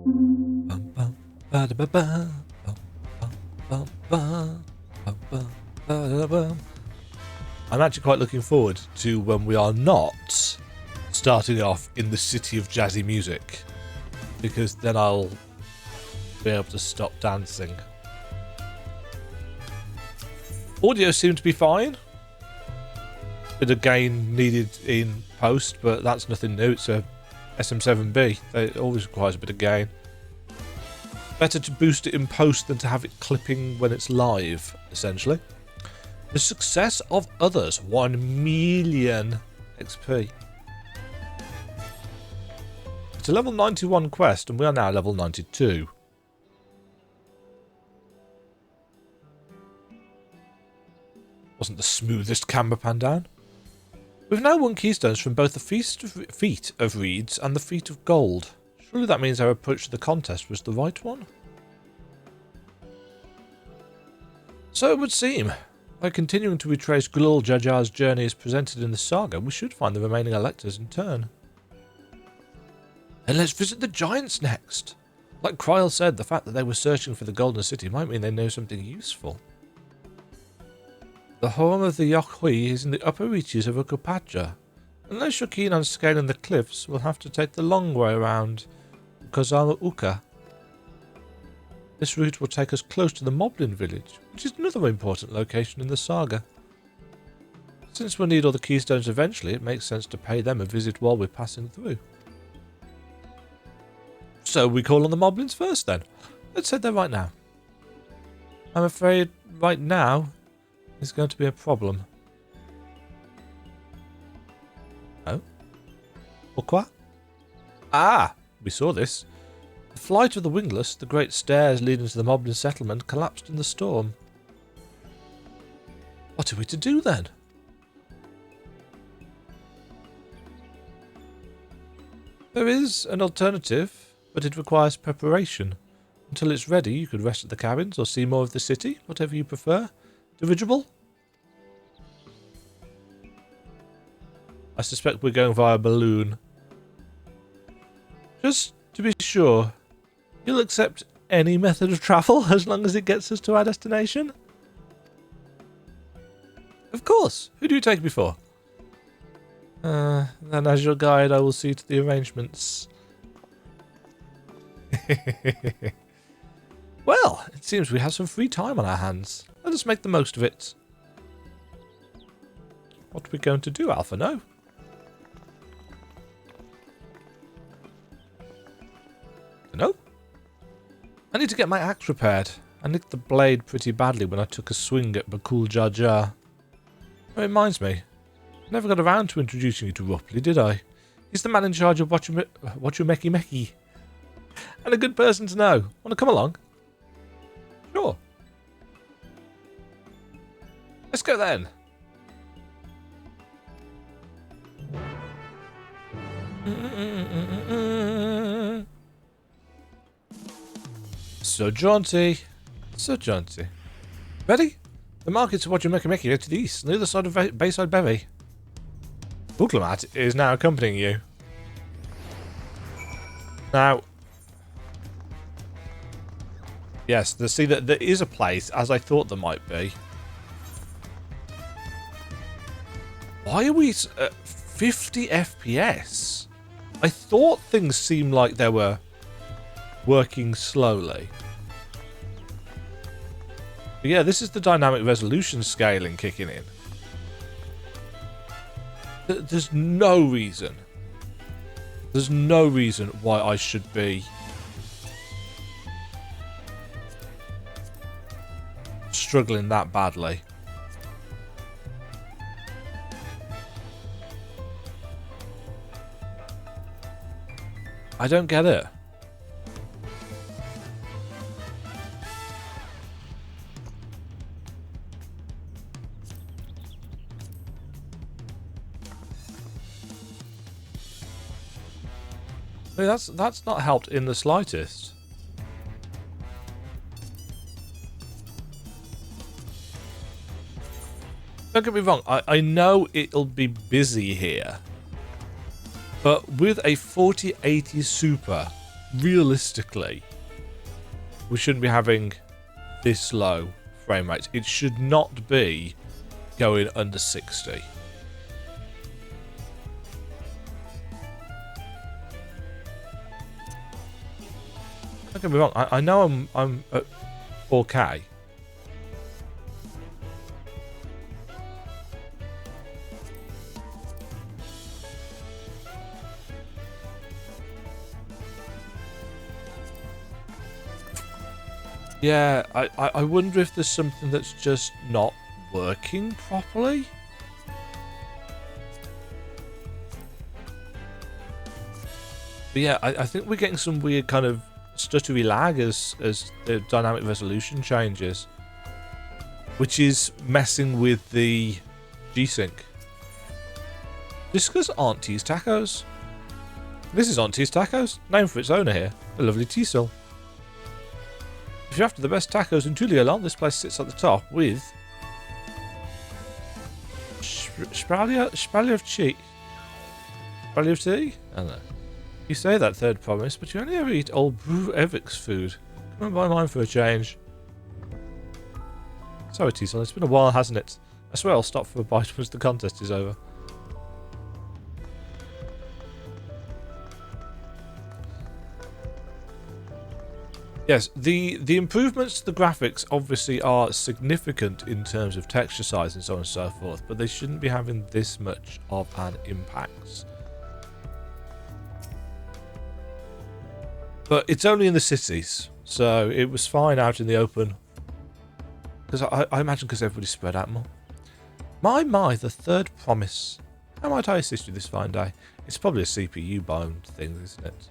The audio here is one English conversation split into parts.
I'm actually quite looking forward to when we are not starting off in the city of jazzy music, because then I'll be able to stop dancing. Audio seemed to be fine. Bit of gain needed in post, but that's nothing new. It's a SM7B. It always requires a bit of gain. Better to boost it in post than to have it clipping when it's live, essentially. The success of others, 1 million XP. It's a level 91 quest, and we are now level 92. Wasn't the smoothest camera pan down. We've now won keystones from both the Feat of Reeds and the Feat of Gold. Surely that means our approach to the contest was the right one? So it would seem. By continuing to retrace Bakool Ja Ja's journey as presented in the saga, we should find the remaining electors in turn. And let's visit the giants next. Like Kryl said, the fact that they were searching for the Golden City might mean they know something useful. The home of the Yokhui is in the upper reaches of Ihuykatumu. Unless you're keen on scaling the cliffs, we'll have to take the long way around Kozama Uka. This route will take us close to the Moblin village, which is another important location in the saga. Since we'll need all the keystones eventually, it makes sense to pay them a visit while we're passing through. So we call on the Moblins first then. Let's head there right now. I'm afraid right now is going to be a problem. Oh? Pourquoi? Ah! We saw this. The flight of the wingless, the great stairs leading to the Moblin settlement, collapsed in the storm. What are we to do then? There is an alternative, but it requires preparation. Until it's ready, you could rest at the cabins or see more of the city, whatever you prefer. Dirigible? I suspect we're going via balloon. Just to be sure, you'll accept any method of travel as long as it gets us to our destination? Of course. Who do you take me for? Then as your guide, I will see to the arrangements. Well, it seems we have some free time on our hands. Let us make the most of it. What are we going to do, Alpha? No? No? I need to get my axe repaired. I nicked the blade pretty badly when I took a swing at Bakool Ja Ja. It reminds me, I never got around to introducing you to Rupley, did I? He's the man in charge of Wachumeki Meki. And a good person to know. Want to come along? Sure. Let's go then. So jaunty. So jaunty. Ready? The markets of Wachumeki are to the east, on the other side of Bayside Bevy. Uklamat is now accompanying you. Now, yes, see that there is a place, as I thought there might be. Why are we at 50 FPS? I thought things seemed like they were working slowly. But yeah, this is the dynamic resolution scaling kicking in. There's no reason. There's no reason why I should be struggling that badly. I don't get it. I mean, that's not helped in the slightest. Don't get me wrong, I know it'll be busy here. But with a 4080 Super realistically, we shouldn't be having this low frame rates. It should not be going under 60. Don't get me wrong. I know I'm at 4K. Yeah, I wonder if there's something that's just not working properly. But yeah, I think we're getting some weird kind of stuttery lag as the dynamic resolution changes, which is messing with the G-Sync. Discus Auntie's Tacos. This is Auntie's Tacos, named for its owner here, a lovely Teasel. If you're after the best tacos in Tulialon, this place sits at the top with Spralia of tea? I don't know. You say that, third promise, but you only ever eat old Brew Evix food. Come and buy mine for a change. Sorry, Teasel, it's been a while, hasn't it? I swear I'll stop for a bite once the contest is over. Yes, the improvements to the graphics obviously are significant in terms of texture size and so on and so forth, but they shouldn't be having this much of an impact. But it's only in the cities, so it was fine out in the open. Because I imagine because everybody's spread out more. My, the third promise. How might I assist you this fine day? It's probably a CPU bound thing, isn't it?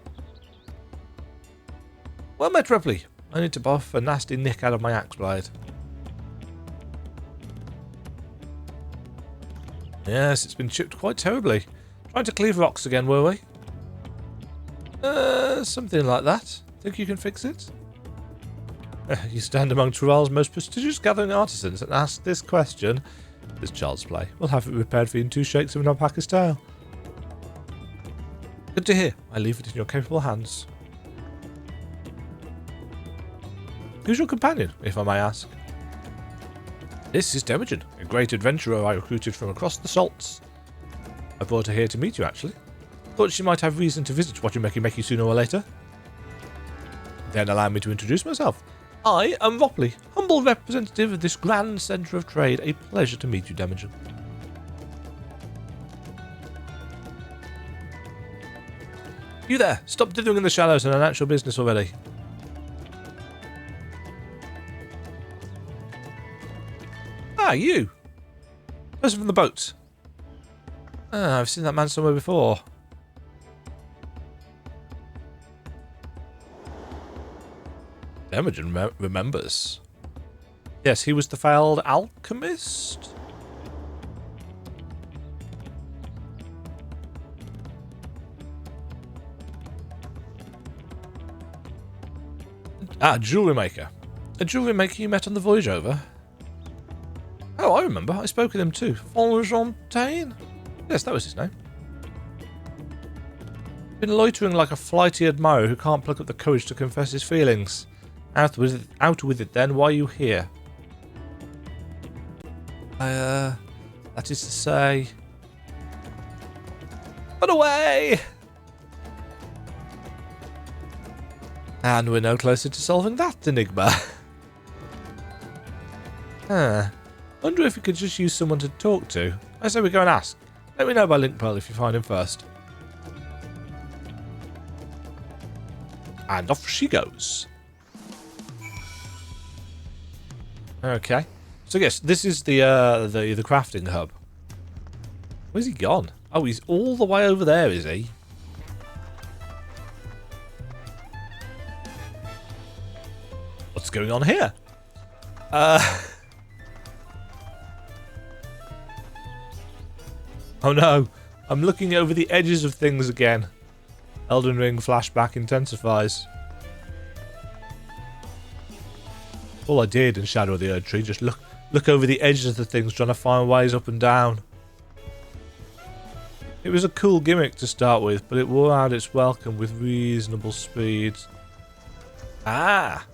Well met, Ripley. I need to buff a nasty nick out of my axe blade. Yes, it's been chipped quite terribly. Trying to cleave rocks again, were we? Something like that. Think you can fix it? You stand among Tural's most prestigious gathering artisans and ask this question. It's child's play. We'll have it repaired for you in 2 shakes of an alpaca's tail. Good to hear. I leave it in your capable hands. Who's your companion, if I may ask? This is Demajen, a great adventurer I recruited from across the salts. I brought her here to meet you, actually. Thought she might have reason to visit Wachimeki sooner or later. Then allow me to introduce myself. I am Ropley, humble representative of this grand centre of trade. A pleasure to meet you, Demajen. You there, stop dithering in the shallows and announce your business already. Ah, you! Person from the boat. Ah, I've seen that man somewhere before. Demajen remembers. Yes, he was the failed alchemist? Ah, jewellery maker. A jewellery maker you met on the voyage over? Oh, I remember. I spoke with him too. Fontaine? Yes, that was his name. Been loitering like a flighty admirer who can't pluck up the courage to confess his feelings. Out with it then, why are you here? That is to say... Run away! And we're no closer to solving that enigma. Wonder if we could just use someone to talk to. I say we go and ask. Let me know by link pearl if you find him first. And off she goes. Okay. So yes, this is the crafting hub. Where's he gone? Oh, he's all the way over there, is he? What's going on here? Oh no, I'm looking over the edges of things again. Elden Ring flashback intensifies. All I did in Shadow of the Erd Tree, just look over the edges of the things, trying to find ways up and down. It was a cool gimmick to start with, but it wore out its welcome with reasonable speed. Ah!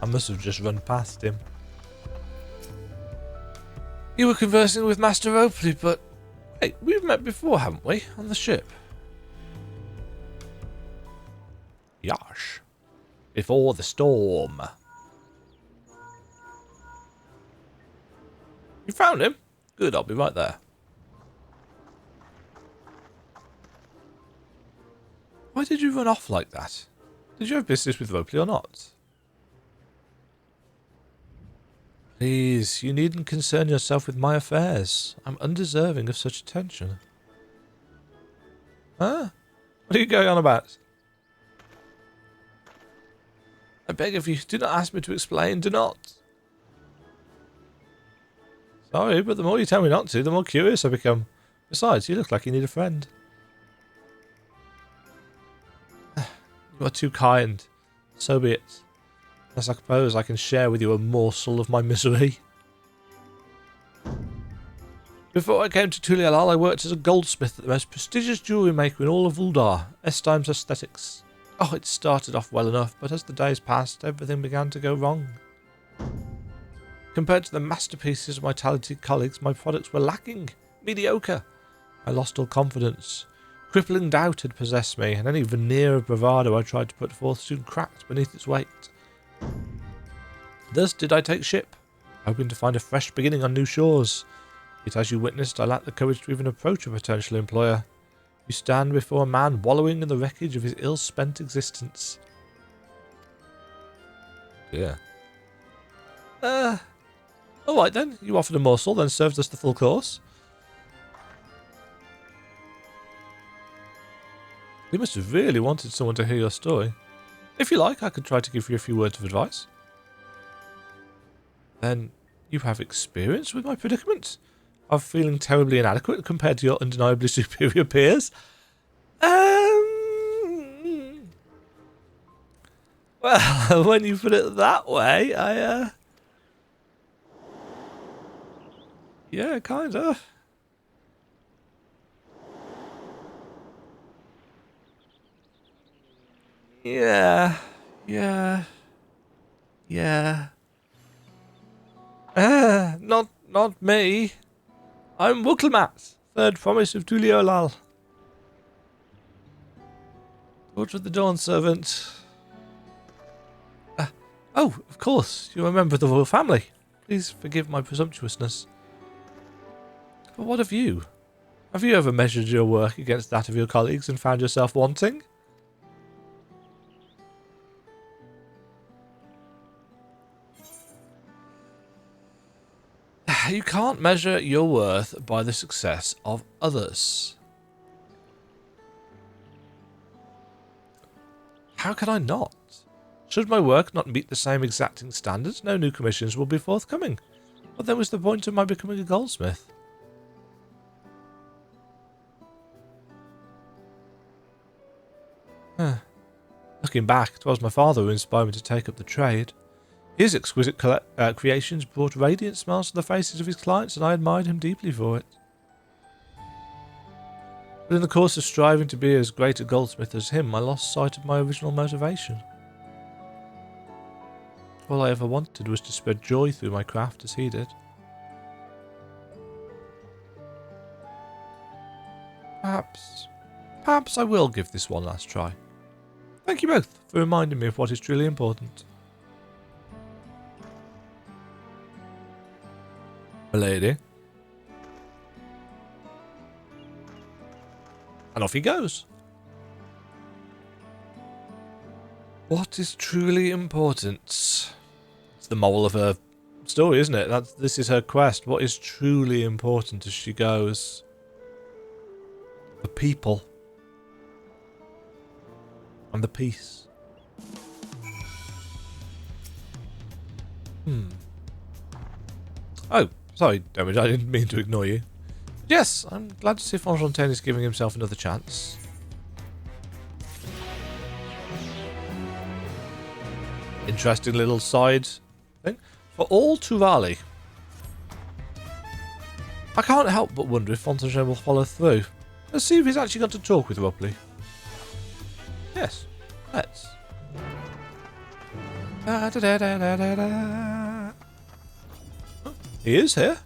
I must have just run past him. You were conversing with Master Oakley, but... Hey, we've met before, haven't we? On the ship. Yash. Before the storm. You found him? Good, I'll be right there. Why did you run off like that? Did you have business with Oakley or not? Please, you needn't concern yourself with my affairs. I'm undeserving of such attention. Huh? What are you going on about? I beg of you, do not ask me to explain, do not. Sorry, but the more you tell me not to, the more curious I become. Besides, you look like you need a friend. You are too kind. So be it. Yes, I suppose I can share with you a morsel of my misery. Before I came to Tulialal, I worked as a goldsmith at the most prestigious jewellery maker in all of Uldar, S-Times Aesthetics. Oh, it started off well enough, but as the days passed, everything began to go wrong. Compared to the masterpieces of my talented colleagues, my products were lacking. Mediocre. I lost all confidence. Crippling doubt had possessed me, and any veneer of bravado I tried to put forth soon cracked beneath its weight. Thus did I take ship, hoping to find a fresh beginning on new shores. Yet as you witnessed, I lacked the courage to even approach a potential employer. You stand before a man wallowing in the wreckage of his ill-spent existence. Yeah. Alright then, you offered a morsel, then served us the full course. You must have really wanted someone to hear your story. If you like, I could try to give you a few words of advice. Then, you have experience with my predicament? Of feeling terribly inadequate compared to your undeniably superior peers? Well, when you put it that way, yeah, kind of. Yeah. Not me. I'm Wuklmat, third promise of Tuliolal. Daughter of the Dawn Servant. Oh, of course, you're a member of the royal family. Please forgive my presumptuousness. But what of you? Have you ever measured your work against that of your colleagues and found yourself wanting? You can't measure your worth by the success of others. How can I not? Should my work not meet the same exacting standards, no new commissions will be forthcoming. What then was the point of my becoming a goldsmith? Looking back, it was my father who inspired me to take up the trade. His exquisite creations brought radiant smiles to the faces of his clients, and I admired him deeply for it. But in the course of striving to be as great a goldsmith as him, I lost sight of my original motivation. All I ever wanted was to spread joy through my craft as he did. Perhaps I will give this one last try. Thank you both for reminding me of what is truly important. Milady. And off he goes. What is truly important? It's the moral of her story, isn't it? This is her quest. What is truly important as she goes? The people. And the peace. Oh, sorry, Demajen, I didn't mean to ignore you. Yes, I'm glad to see Fontaine is giving himself another chance. Interesting little side thing. For All Turali. I can't help but wonder if Fontaine will follow through. Let's see if he's actually got to talk with Rupley. Yes, let's. He is here.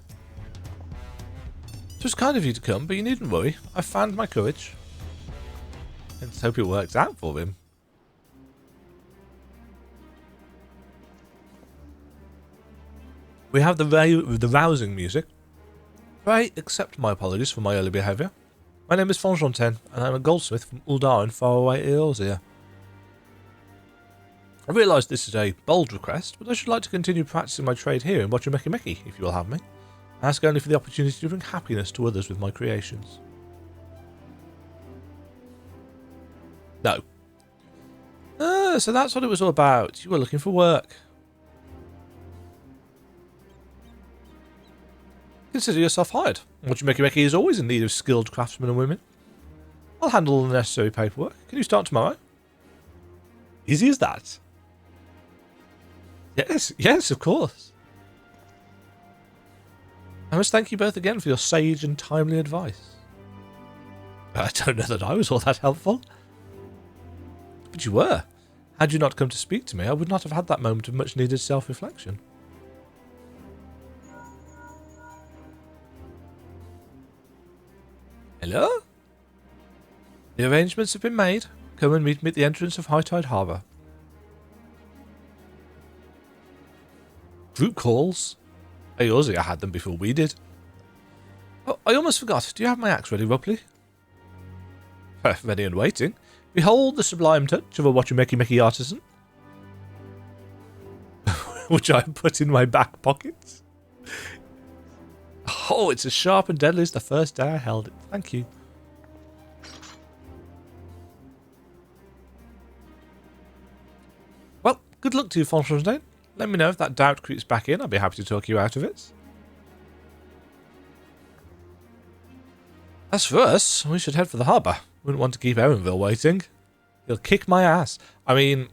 It was kind of you to come, but you needn't worry. I found my courage. Let's hope it works out for him. We have the rousing music. Pray accept my apologies for my early behaviour. My name is Fontaine, and I'm a goldsmith from Uldar in faraway Eorzea. I realise this is a bold request, but I should like to continue practising my trade here in Watchameki, if you will have me. I ask only for the opportunity to bring happiness to others with my creations. No. So that's what it was all about. You were looking for work. Consider yourself hired. Watchameki is always in need of skilled craftsmen and women. I'll handle all the necessary paperwork. Can you start tomorrow? Easy as that. Yes, of course. I must thank you both again for your sage and timely advice. I don't know that I was all that helpful. But you were. Had you not come to speak to me, I would not have had that moment of much needed self-reflection. Hello? The arrangements have been made. Come and meet me at the entrance of High Tide Harbour. Group calls? Eorzea had them before we did. Oh, I almost forgot. Do you have my axe ready, Rupley? Ready and waiting. Behold the sublime touch of a Watchameki artisan. Which I put in my back pocket. Oh, it's as sharp and deadly as the first day I held it. Thank you. Well, good luck to you, Fontaine. Let me know if that doubt creeps back in. I'd be happy to talk you out of it. As for us, we should head for the harbour. Wouldn't want to keep Erenville waiting. He'll kick my ass. I mean...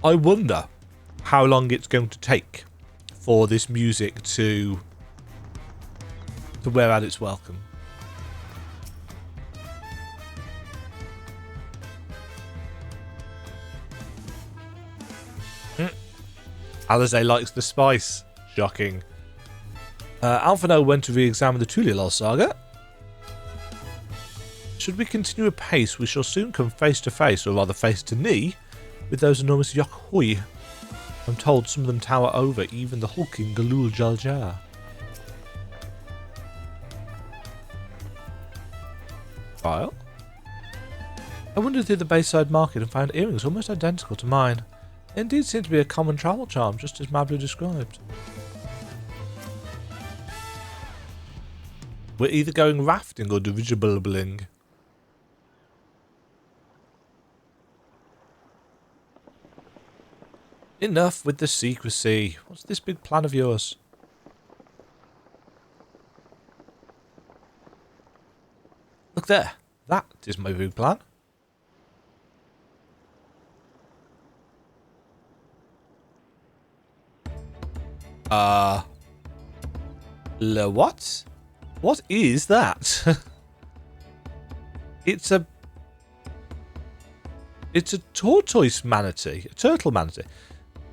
I wonder how long it's going to take for this music to wear out its welcome. Alize likes the spice. Shocking. Alphino went to re-examine the Tulilol saga. Should we continue apace, we shall soon come face to face, or rather face to knee, with those enormous Yokhui. I'm told some of them tower over even the hulking Bakool Ja Ja. File? I wandered through the Bayside market and found earrings almost identical to mine. They indeed seem to be a common travel charm, just as Mablu described. We're either going rafting or dirigible-bling. Enough with the secrecy. What's this big plan of yours? Look there. That is my big plan. What? What is that? It's a tortoise manatee, a turtle manatee.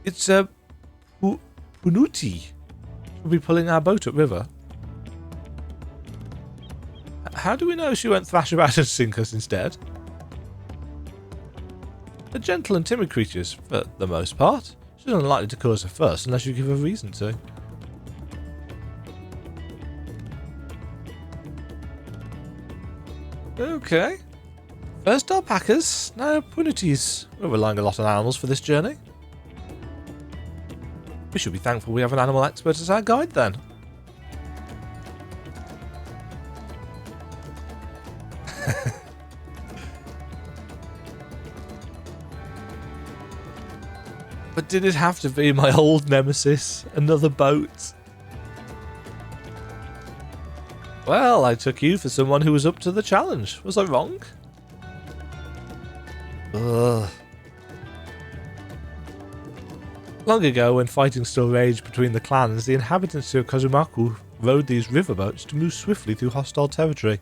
It's a Punuti. We'll be pulling our boat up river. How do we know she won't thrash about and sink us instead? They're gentle and timid creatures, for the most part. She's unlikely to cause a fuss unless you give her reason to. Okay. First alpacas, now Punutis. We're relying a lot on animals for this journey. We should be thankful we have an animal expert as our guide then. But did it have to be my old nemesis? Another boat? Well, I took you for someone who was up to the challenge. Was I wrong? Ugh. Long ago, when fighting still raged between the clans, the inhabitants of Kazumaku rode these riverboats to move swiftly through hostile territory.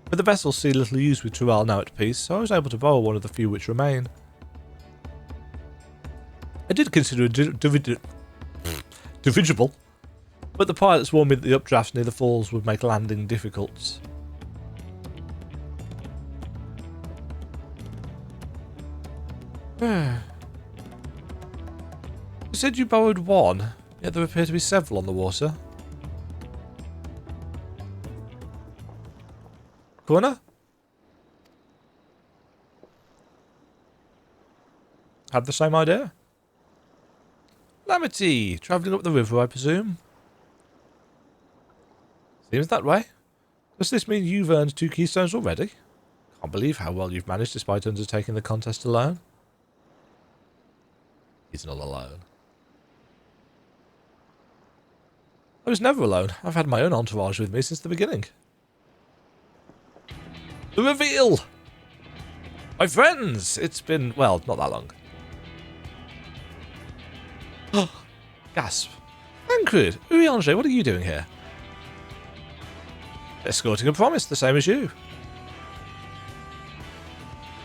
But the vessels see little use with Tural now at peace, so I was able to borrow one of the few which remain. I did consider it dirigible, but the pilots warned me that the updrafts near the falls would make landing difficult. You said you borrowed one, yet there appear to be several on the water. Corner? Had the same idea? Lamity, travelling up the river, I presume? Seems that way. Does this mean you've earned 2 keystones already? Can't believe how well you've managed despite undertaking the contest alone. He's not alone. I was never alone. I've had my own entourage with me since the beginning. The reveal! My friends! It's been, well, not that long. Gasp. Tancred! Ihuykatumu, what are you doing here? Escorting a promise, the same as you.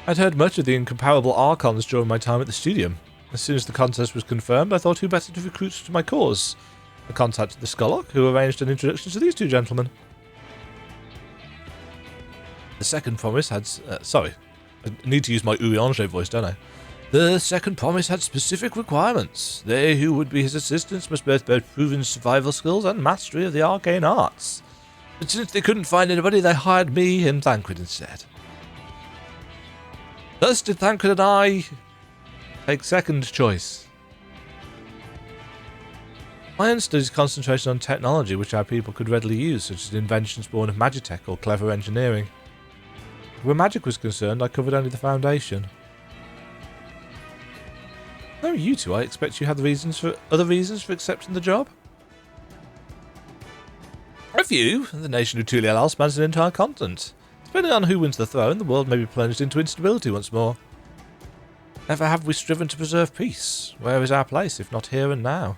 I'd heard much of the incomparable Archons during my time at the Studium. As soon as the contest was confirmed, I thought who better to recruit to my cause. I contacted the Skolok, who arranged an introduction to these 2 gentlemen. The second promise had... sorry, I need to use my Ihuykatumu voice, don't I? The second promise had specific requirements. They who would be his assistants must both proven survival skills and mastery of the arcane arts. But since they couldn't find anybody, they hired me and Tancred instead. Thus did Tancred and I take second choice. My own studies concentration on technology which our people could readily use, such as inventions born of magitech or clever engineering. Where magic was concerned, I covered only the foundation. No, you two, I expect you had other reasons for accepting the job? A few. The nation of Tulial spans an entire continent. Depending on who wins the throne, the world may be plunged into instability once more. Never have we striven to preserve peace. Where is our place, if not here and now?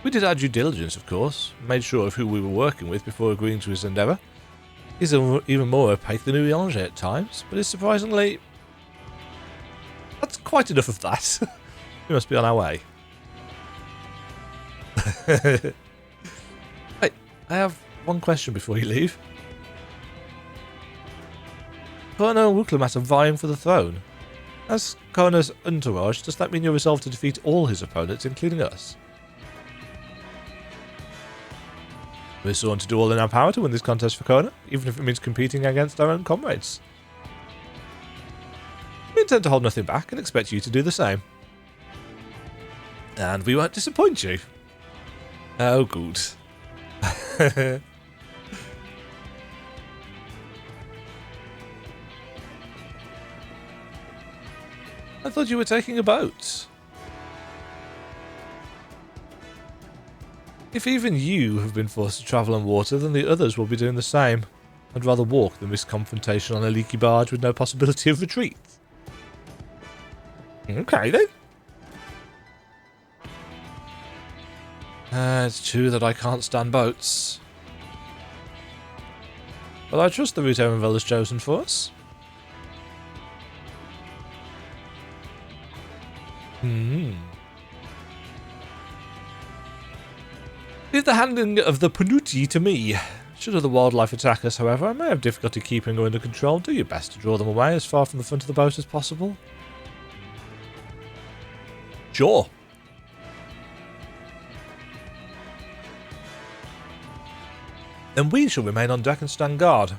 We did our due diligence, of course, made sure of who we were working with before agreeing to his endeavour. He's even more opaque than Ihuykatumu at times, but is surprisingly... That's quite enough of that. We must be on our way. Hey, I have one question before you leave. Kona and Wuklemat are vying for the throne. As Kona's entourage, does that mean you're resolved to defeat all his opponents, including us? We're sworn to do all in our power to win this contest for Kona, even if it means competing against our own comrades. We intend to hold nothing back and expect you to do the same. And we won't disappoint you. Oh, good. I thought you were taking a boat. If even you have been forced to travel on water, then the others will be doing the same. I'd rather walk than risk confrontation on a leaky barge with no possibility of retreat. Okay then. It's true that I can't stand boats. But I trust the route Erenville has chosen for us. Leave the handling of the Panuti to me. Should other wildlife attack us, however, I may have difficulty keeping her under control. Do your best to draw them away as far from the front of the boat as possible. Sure. Then we shall remain on deck and stand guard.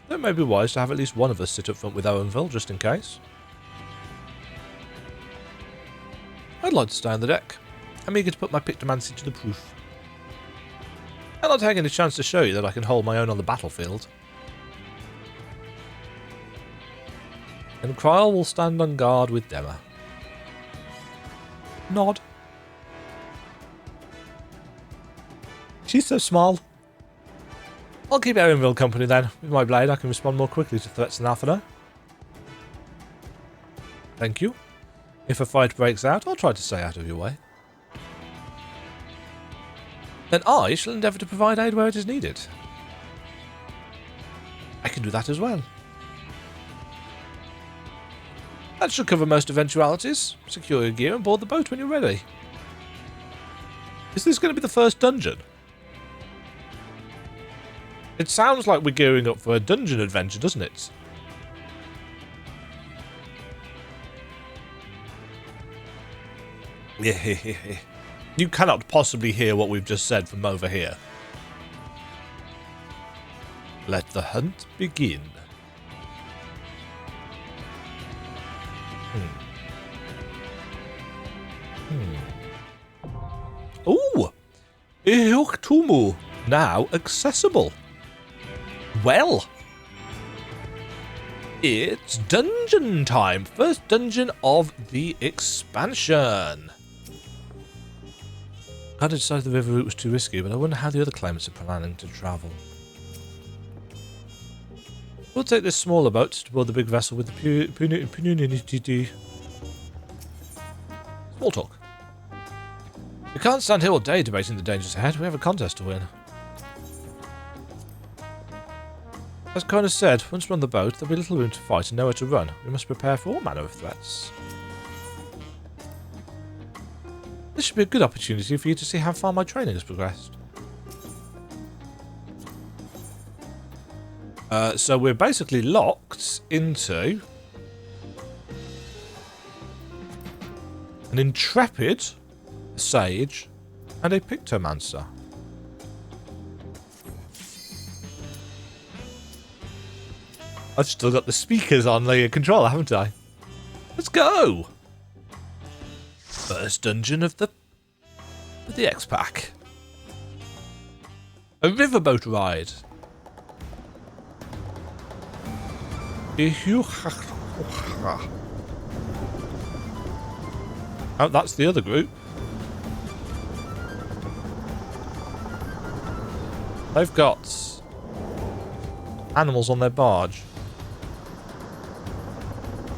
Though it may be wise to have at least one of us sit up front with Erenville, just in case. I'd like to stay on the deck. I'm eager to put my pictomancy to the proof. I'm not taking a chance to show you that I can hold my own on the battlefield. And Kryl will stand on guard with Dema. Nod. She's so small. I'll keep Erenville company then. With my blade I can respond more quickly to threats than Alphino. Thank you. If a fight breaks out, I'll try to stay out of your way. Then I shall endeavour to provide aid where it is needed. I can do that as well. That should cover most eventualities. Secure your gear and board the boat when you're ready. Is this going to be the first dungeon? It sounds like we're gearing up for a dungeon adventure, doesn't it? You cannot possibly hear what we've just said from over here. Let the hunt begin. Ooh! Ihuykatumu, now accessible. Well, it's dungeon time. First dungeon of the expansion. I decided the river route was too risky, but I wonder how the other claimants are planning to travel. We'll take this smaller boat to board the big vessel with the small talk. We can't stand here all day debating the dangers ahead. We have a contest to win. As Connor said, once we're on the boat, there'll be little room to fight and nowhere to run. We must prepare for all manner of threats. This should be a good opportunity for you to see how far my training has progressed. So we're basically locked into an intrepid, a sage, and a pictomancer. I've still got the speakers on the controller, haven't I? Let's go! First dungeon of the X-Pack. A riverboat ride. Oh, that's the other group. They've got animals on their barge.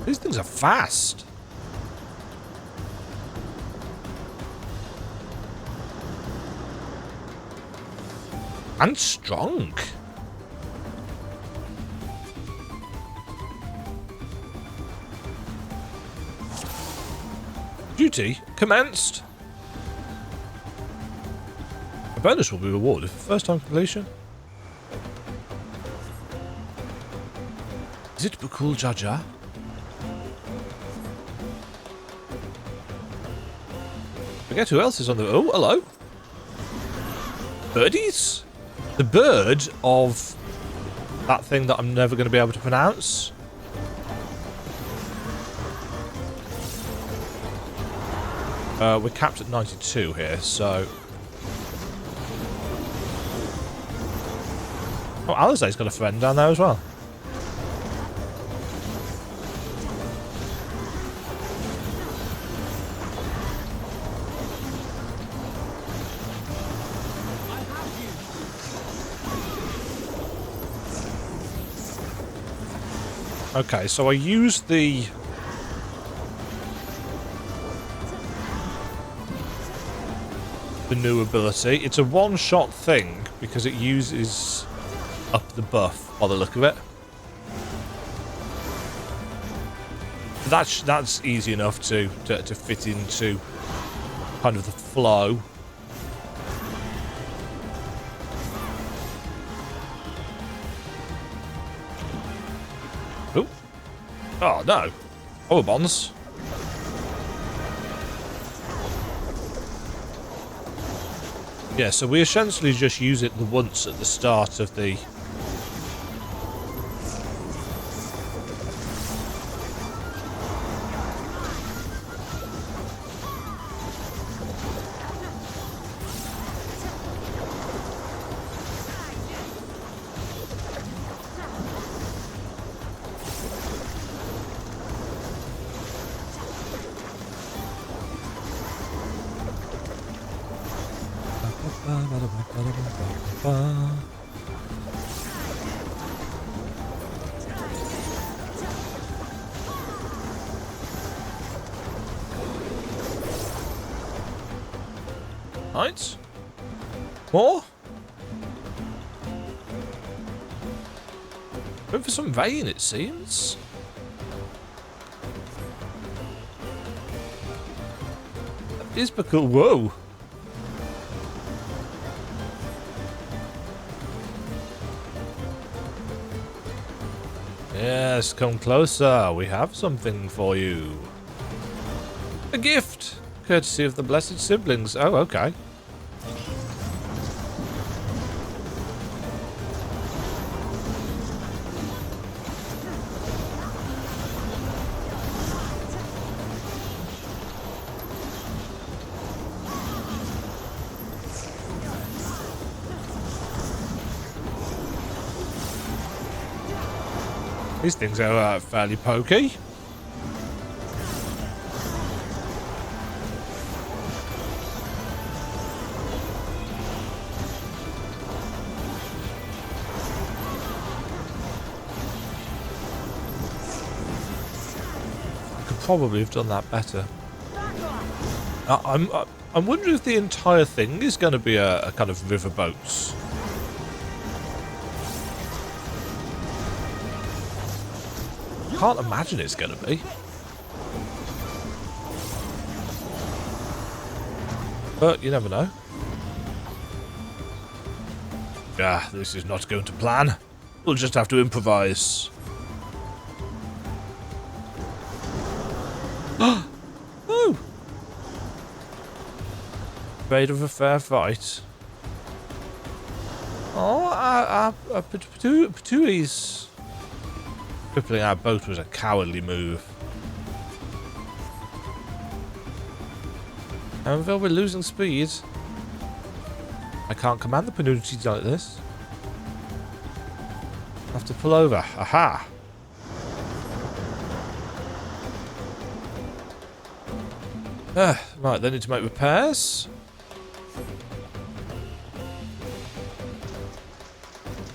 These things are fast. And strong. Duty commenced. A bonus will be rewarded for first time completion. Is it Bakool Ja Ja? Forget who else is on the... Oh, hello. Birdies? The bird of that thing that I'm never going to be able to pronounce. We're capped at 92 here, so... Oh, Alizé's got a friend down there as well. Okay, so I use the... new ability. It's a one-shot thing because it uses up the buff by the look of it. That's easy enough to fit into kind of the flow. Oh, oh no! Oh, bonds. Yeah, so we essentially just use it the once at the start of the... Right. More? Going for some vein, it seems. That is Bakool. Whoa. Yes, come closer. We have something for you. A gift, courtesy of the blessed siblings. Oh, okay. These things are fairly pokey. Could probably have done that better. I'm wondering if the entire thing is going to be a kind of riverboats. Can't imagine it's going to be. But you never know. Ah, this is not going to plan. We'll just have to improvise. Oh! Afraid of a fair fight. Oh, Patoui's crippling our boat was a cowardly move. However, we're losing speed. I can't command the Panucci like this. I have to pull over. Aha! Right, they need to make repairs.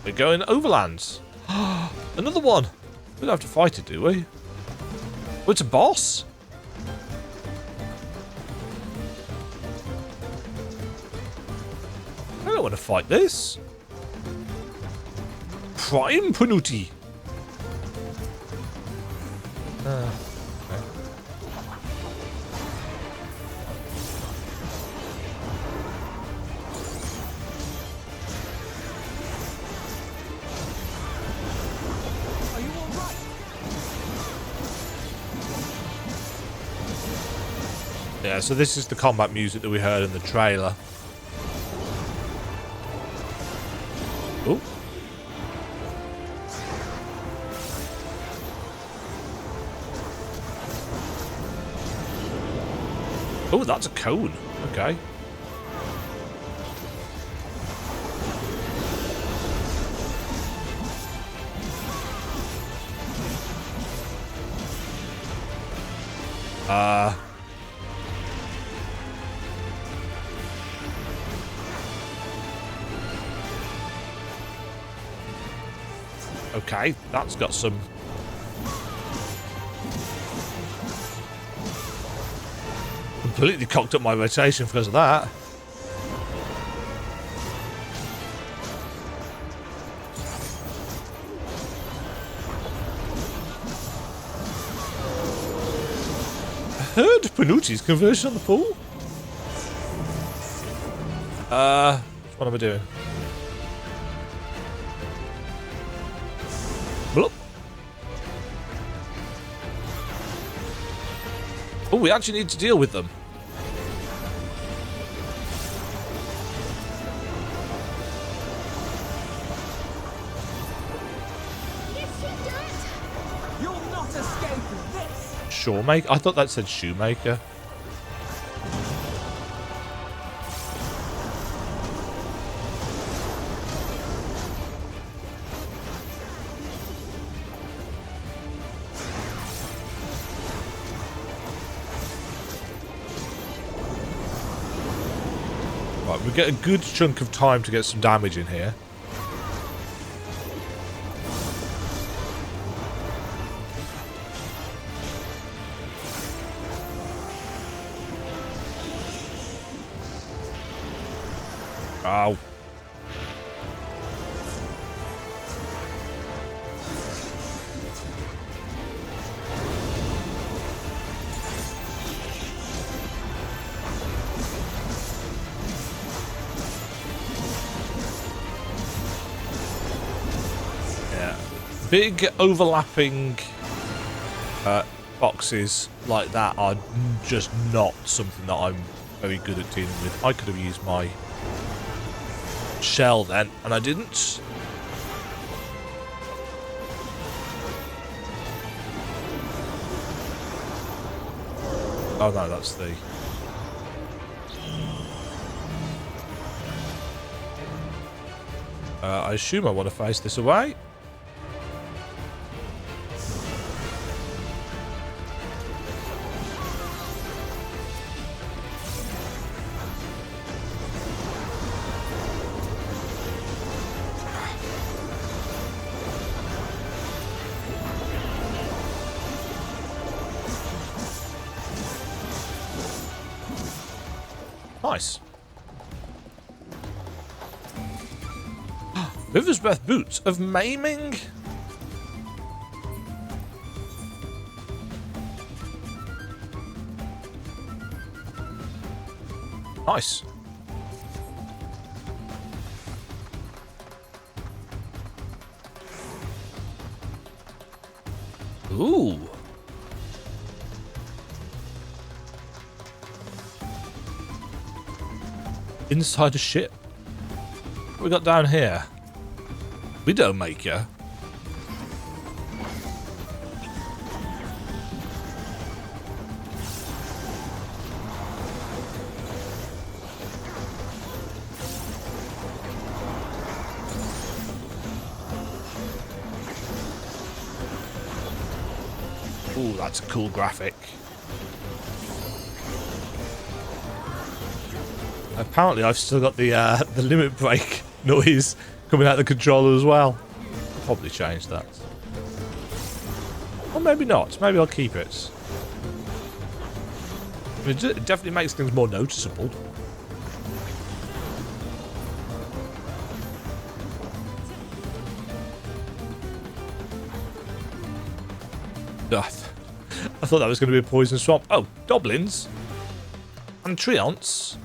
We're going overland. Another one. We don't have to fight it, do we? Oh, it's a boss? I don't want to fight this. Prime Panucci. Okay. Yeah, so this is the combat music that we heard in the trailer. Oh. Oh, that's a cone. Okay. Okay, that's got some... Completely cocked up my rotation because of that. I heard Panucci's conversion on the pool. What am I doing? Bloop. Oh, we actually need to deal with them. You'll not escape this. Shoemaker? I thought that said shoemaker. Right, we get a good chunk of time to get some damage in here. Ow. Big overlapping boxes like that are just not something that I'm very good at dealing with. I could have used my shell then, and I didn't. Oh no, that's the... I assume I want to face this away. Nice. River's Breath Boots of Maiming? Nice. Ooh. Inside a ship. What we got down here? Widowmaker. Ooh, that's a cool graphic. Apparently, I've still got the limit break noise coming out of the controller as well. I'll probably change that. Or maybe not. Maybe I'll keep it. I mean, it definitely makes things more noticeable. I thought that was going to be a poison swamp. Oh, goblins. And treants.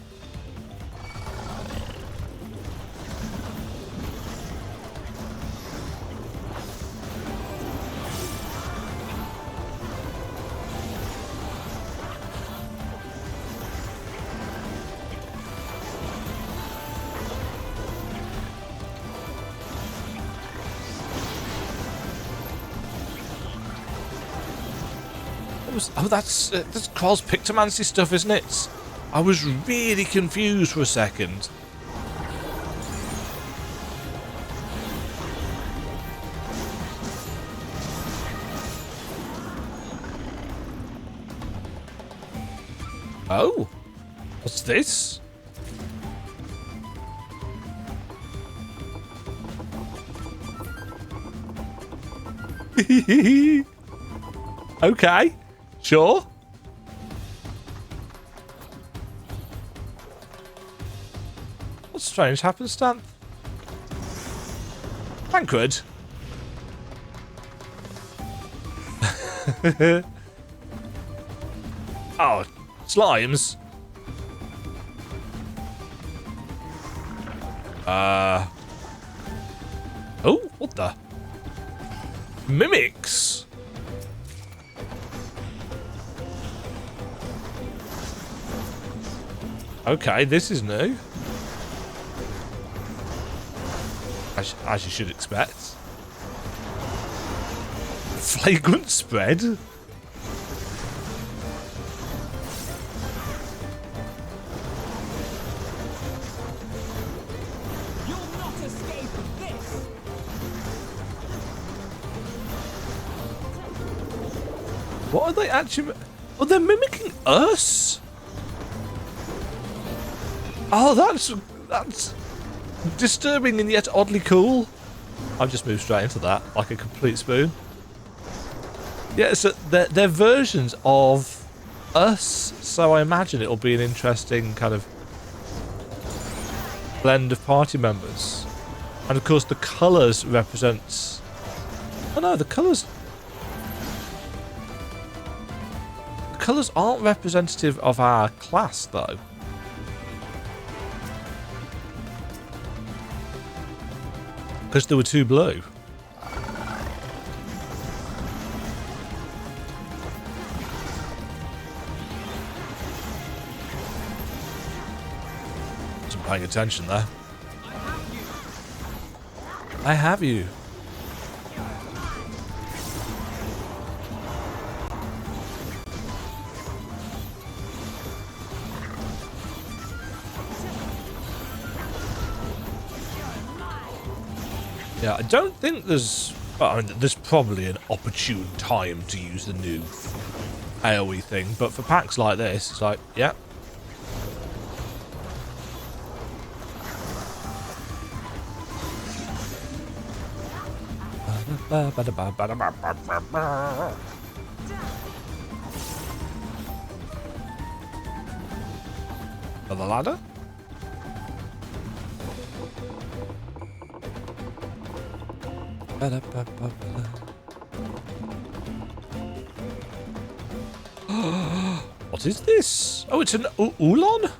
Oh, that's Kroll's Pictomancy stuff, isn't it? I was really confused for a second. Oh, what's this? Okay. Sure. What strange happenstance? Tancred. Oh, slimes. Oh, what the? Mimics. Okay, this is new. As you should expect. Flagrant spread? You'll not escape this! What are they actually... Oh, they're mimicking us? Oh, that's disturbing and yet oddly cool. I've just moved straight into that like a complete spoon. Yeah, so they're versions of us, so I imagine it'll be an interesting kind of blend of party members. And of course the colours represents... Oh no, the colours... The colours aren't representative of our class though. Because there were two blue. Wasn't paying attention there. I have you. Yeah, I don't think there's... Well, I mean, there's probably an opportune time to use the new AoE thing, but for packs like this, it's like, yeah. For the ladder? What is this? Oh, it's an Oolon?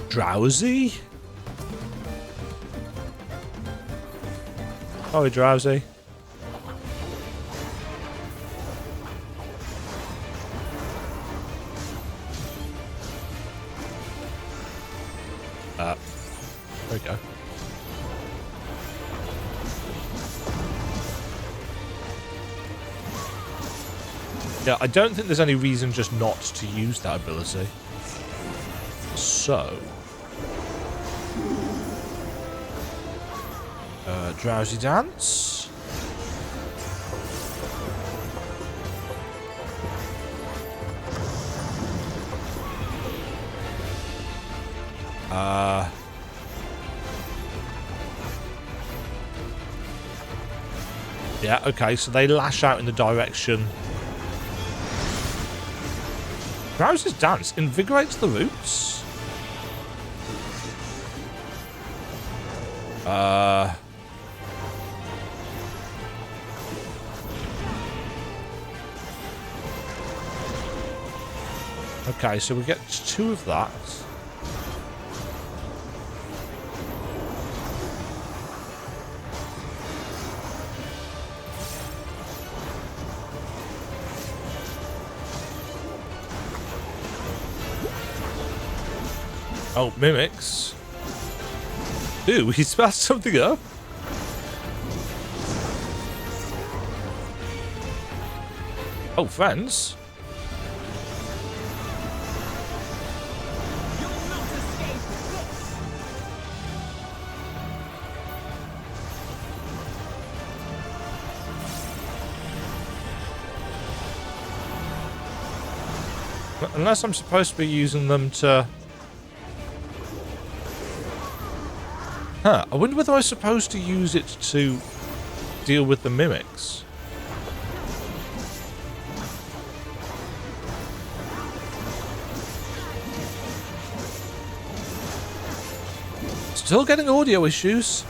Drowsy? Oh, drowsy. There we go. Yeah, I don't think there's any reason just not to use that ability. So... drowsy dance. Yeah, okay, so they lash out in the direction. Drowsy's dance invigorates the roots. Okay, so we get 2 of that. Oh, mimics. Ooh, he smashed something up. Oh, friends. You'll not escape this. Unless I'm supposed to be using them to... Huh, I wonder whether I'm supposed to use it to deal with the mimics. Still getting audio issues.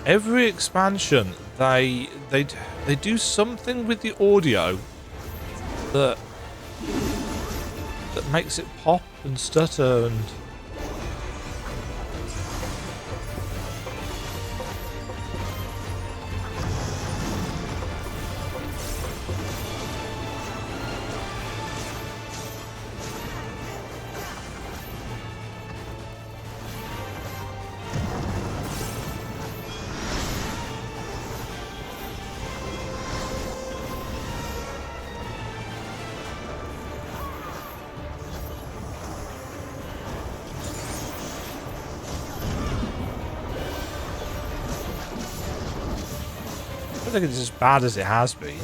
Every expansion, they do something with the audio that makes it pop and stutter and... I don't think it's as bad as it has been.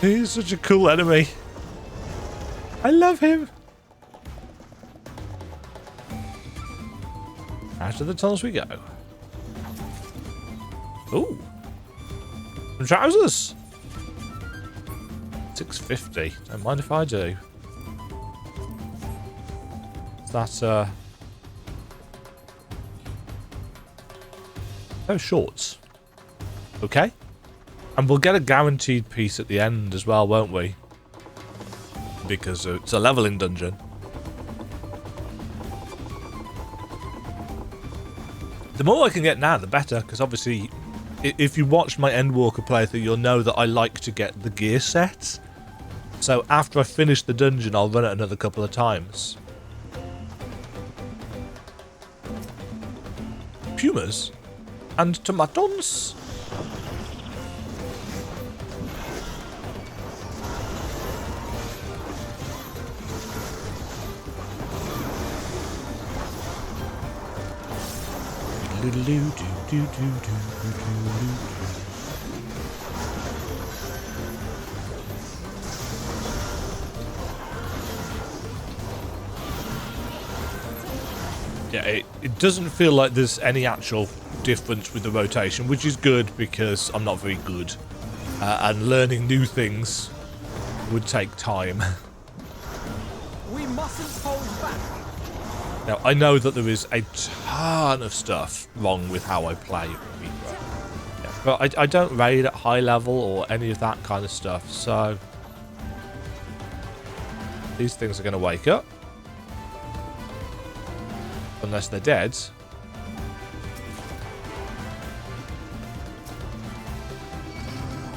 He's such a cool enemy. I love him. Out of the tunnels we go. Ooh. Some trousers. 650. Don't mind if I do. That's oh, shorts. Okay. And we'll get a guaranteed piece at the end as well, won't we? Because it's a leveling dungeon. The more I can get now, the better, because obviously, if you watched my Endwalker playthrough, you'll know that I like to get the gear sets. So after I finish the dungeon, I'll run it another couple of times. Pumas and tomatoes. Yeah, it doesn't feel like there's any actual difference with the rotation, which is good because I'm not very good. And learning new things would take time. We mustn't hold back. Now, I know that there is a ton of stuff wrong with how I play Reaper. Yeah, but I don't raid at high level or any of that kind of stuff, so these things are going to wake up. Unless they're dead.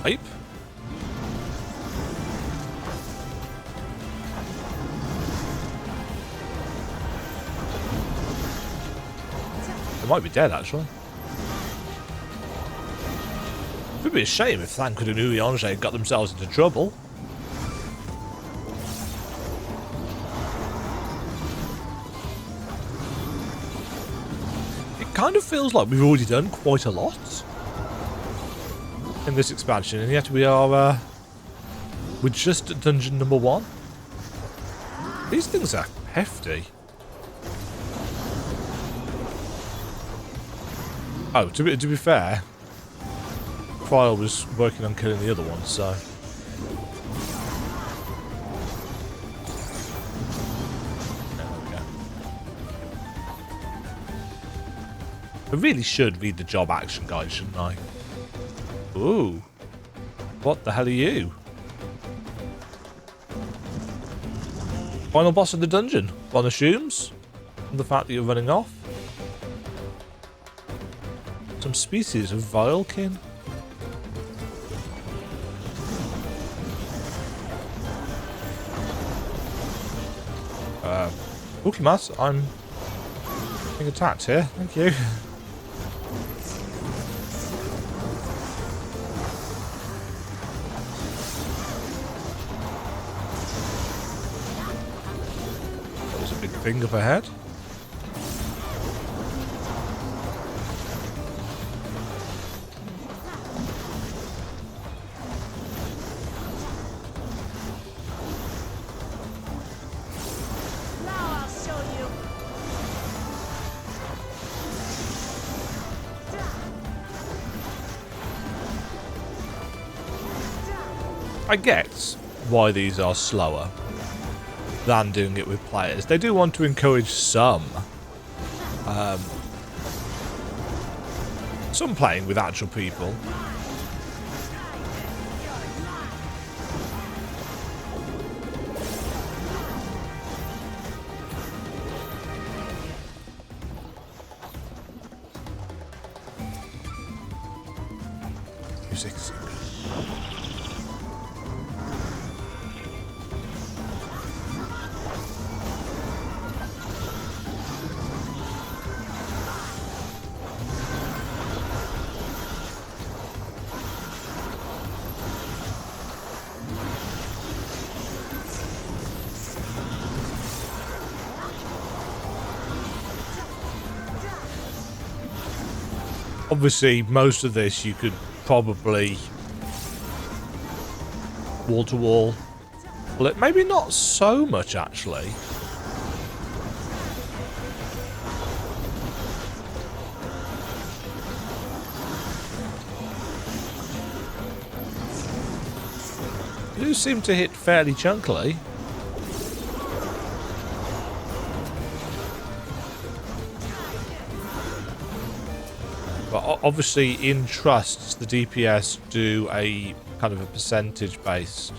Ape. They might be dead, actually. It would be a shame if Thancred and Ihuykatumu got themselves into trouble. Kind of feels like we've already done quite a lot in this expansion, and yet we are we're just at dungeon number 1. These things are hefty. Oh, to be fair, Cryle was working on killing the other one, so I really should read the job action guide, shouldn't I? Ooh. What the hell are you? Final boss of the dungeon. One assumes. From the fact that you're running off. Some species of vilekin. Ukimas, I'm being attacked here. Thank you. Thing up ahead. Now I'll show you. I get why these are slower than doing it with players. They do want to encourage some playing with actual people. Music. Obviously, most of this you could probably wall-to-wall Well, maybe not so much, actually. You do seem to hit fairly chunkily. But obviously in trusts, the DPS do a kind of a percentage based.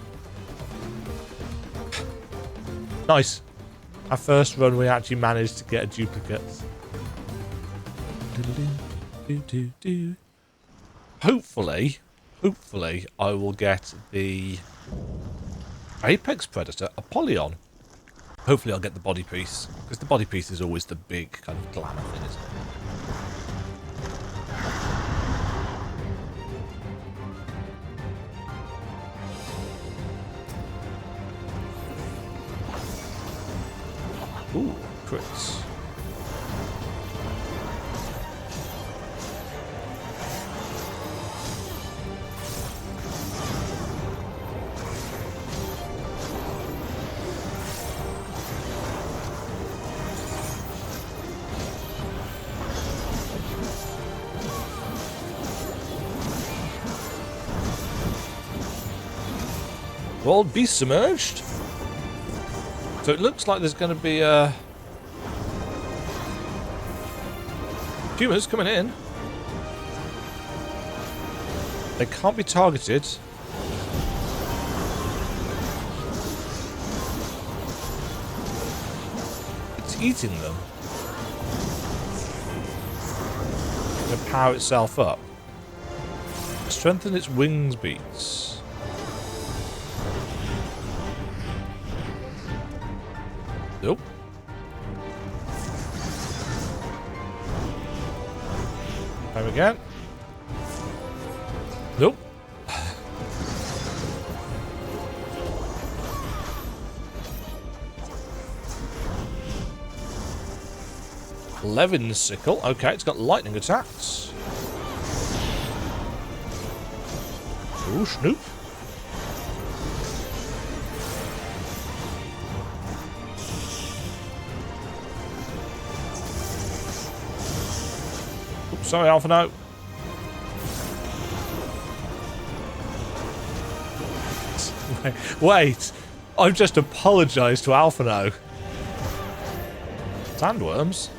Nice. Our first run we actually managed to get a duplicate. Hopefully I will get the Apex Predator Apollyon. Hopefully I'll get the body piece, because the body piece is always the big kind of glamour thing, isn't it? Ooh, crits. World be submerged. So it looks like there's going to be humans coming in. They can't be targeted. It's eating them. It's going to power itself up. Strengthen its wings beats. Nope. Time again. Nope. Levin sickle. Okay, it's got lightning attacks. Ooh, Snoop. Sorry, Alpha, no. Wait, I've just apologised to Alphano. Sandworms?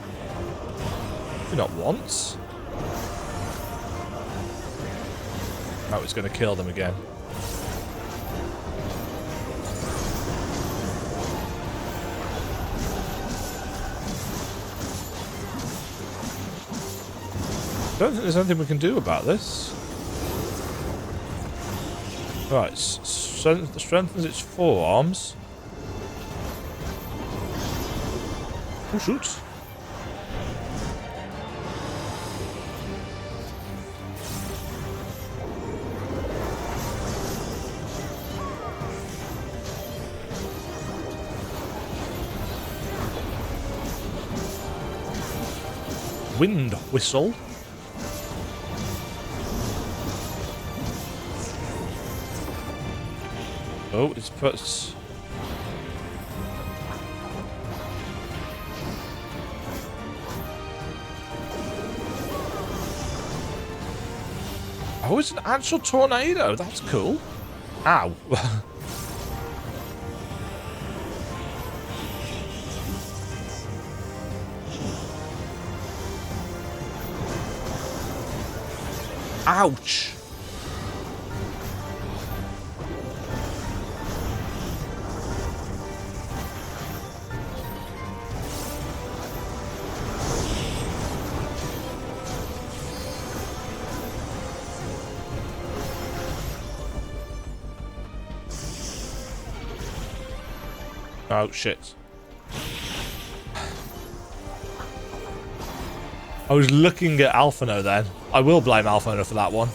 You're not once. Oh, it's going to kill them again. I don't think there's anything we can do about this. Right, strengthens its forearms. Oh, shoot. Wind whistle. Oh, it's puts. Oh, it's an actual tornado. That's cool. Ow. Ouch. Oh, shit. I was looking at Alphano then. I will blame Alphano for that one.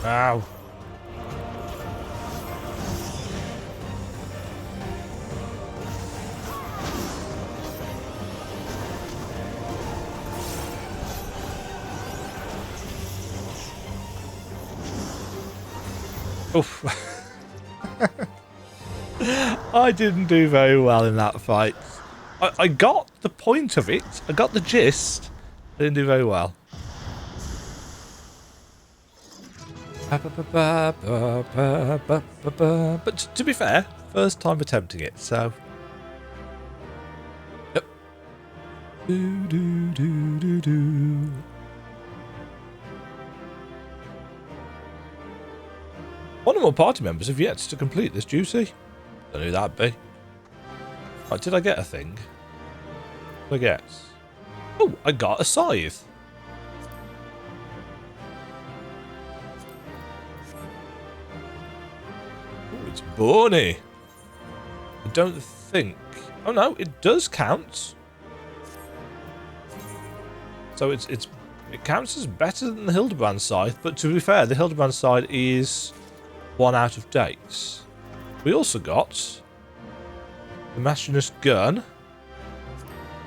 Ow. Oof. I didn't do very well in that fight. I got the point of it. I got the gist. I didn't do very well. But to be fair, first time attempting it, so... Yep. One or more party members have yet to complete this duty. Don't know who that'd be. Right, did I get a thing? I guess. Oh, I got a scythe. Oh, it's bony. I don't think... Oh no, it does count. So it counts as better than the Hildebrand scythe, but to be fair, the Hildebrand scythe is one out of date. We also got the Machinist gun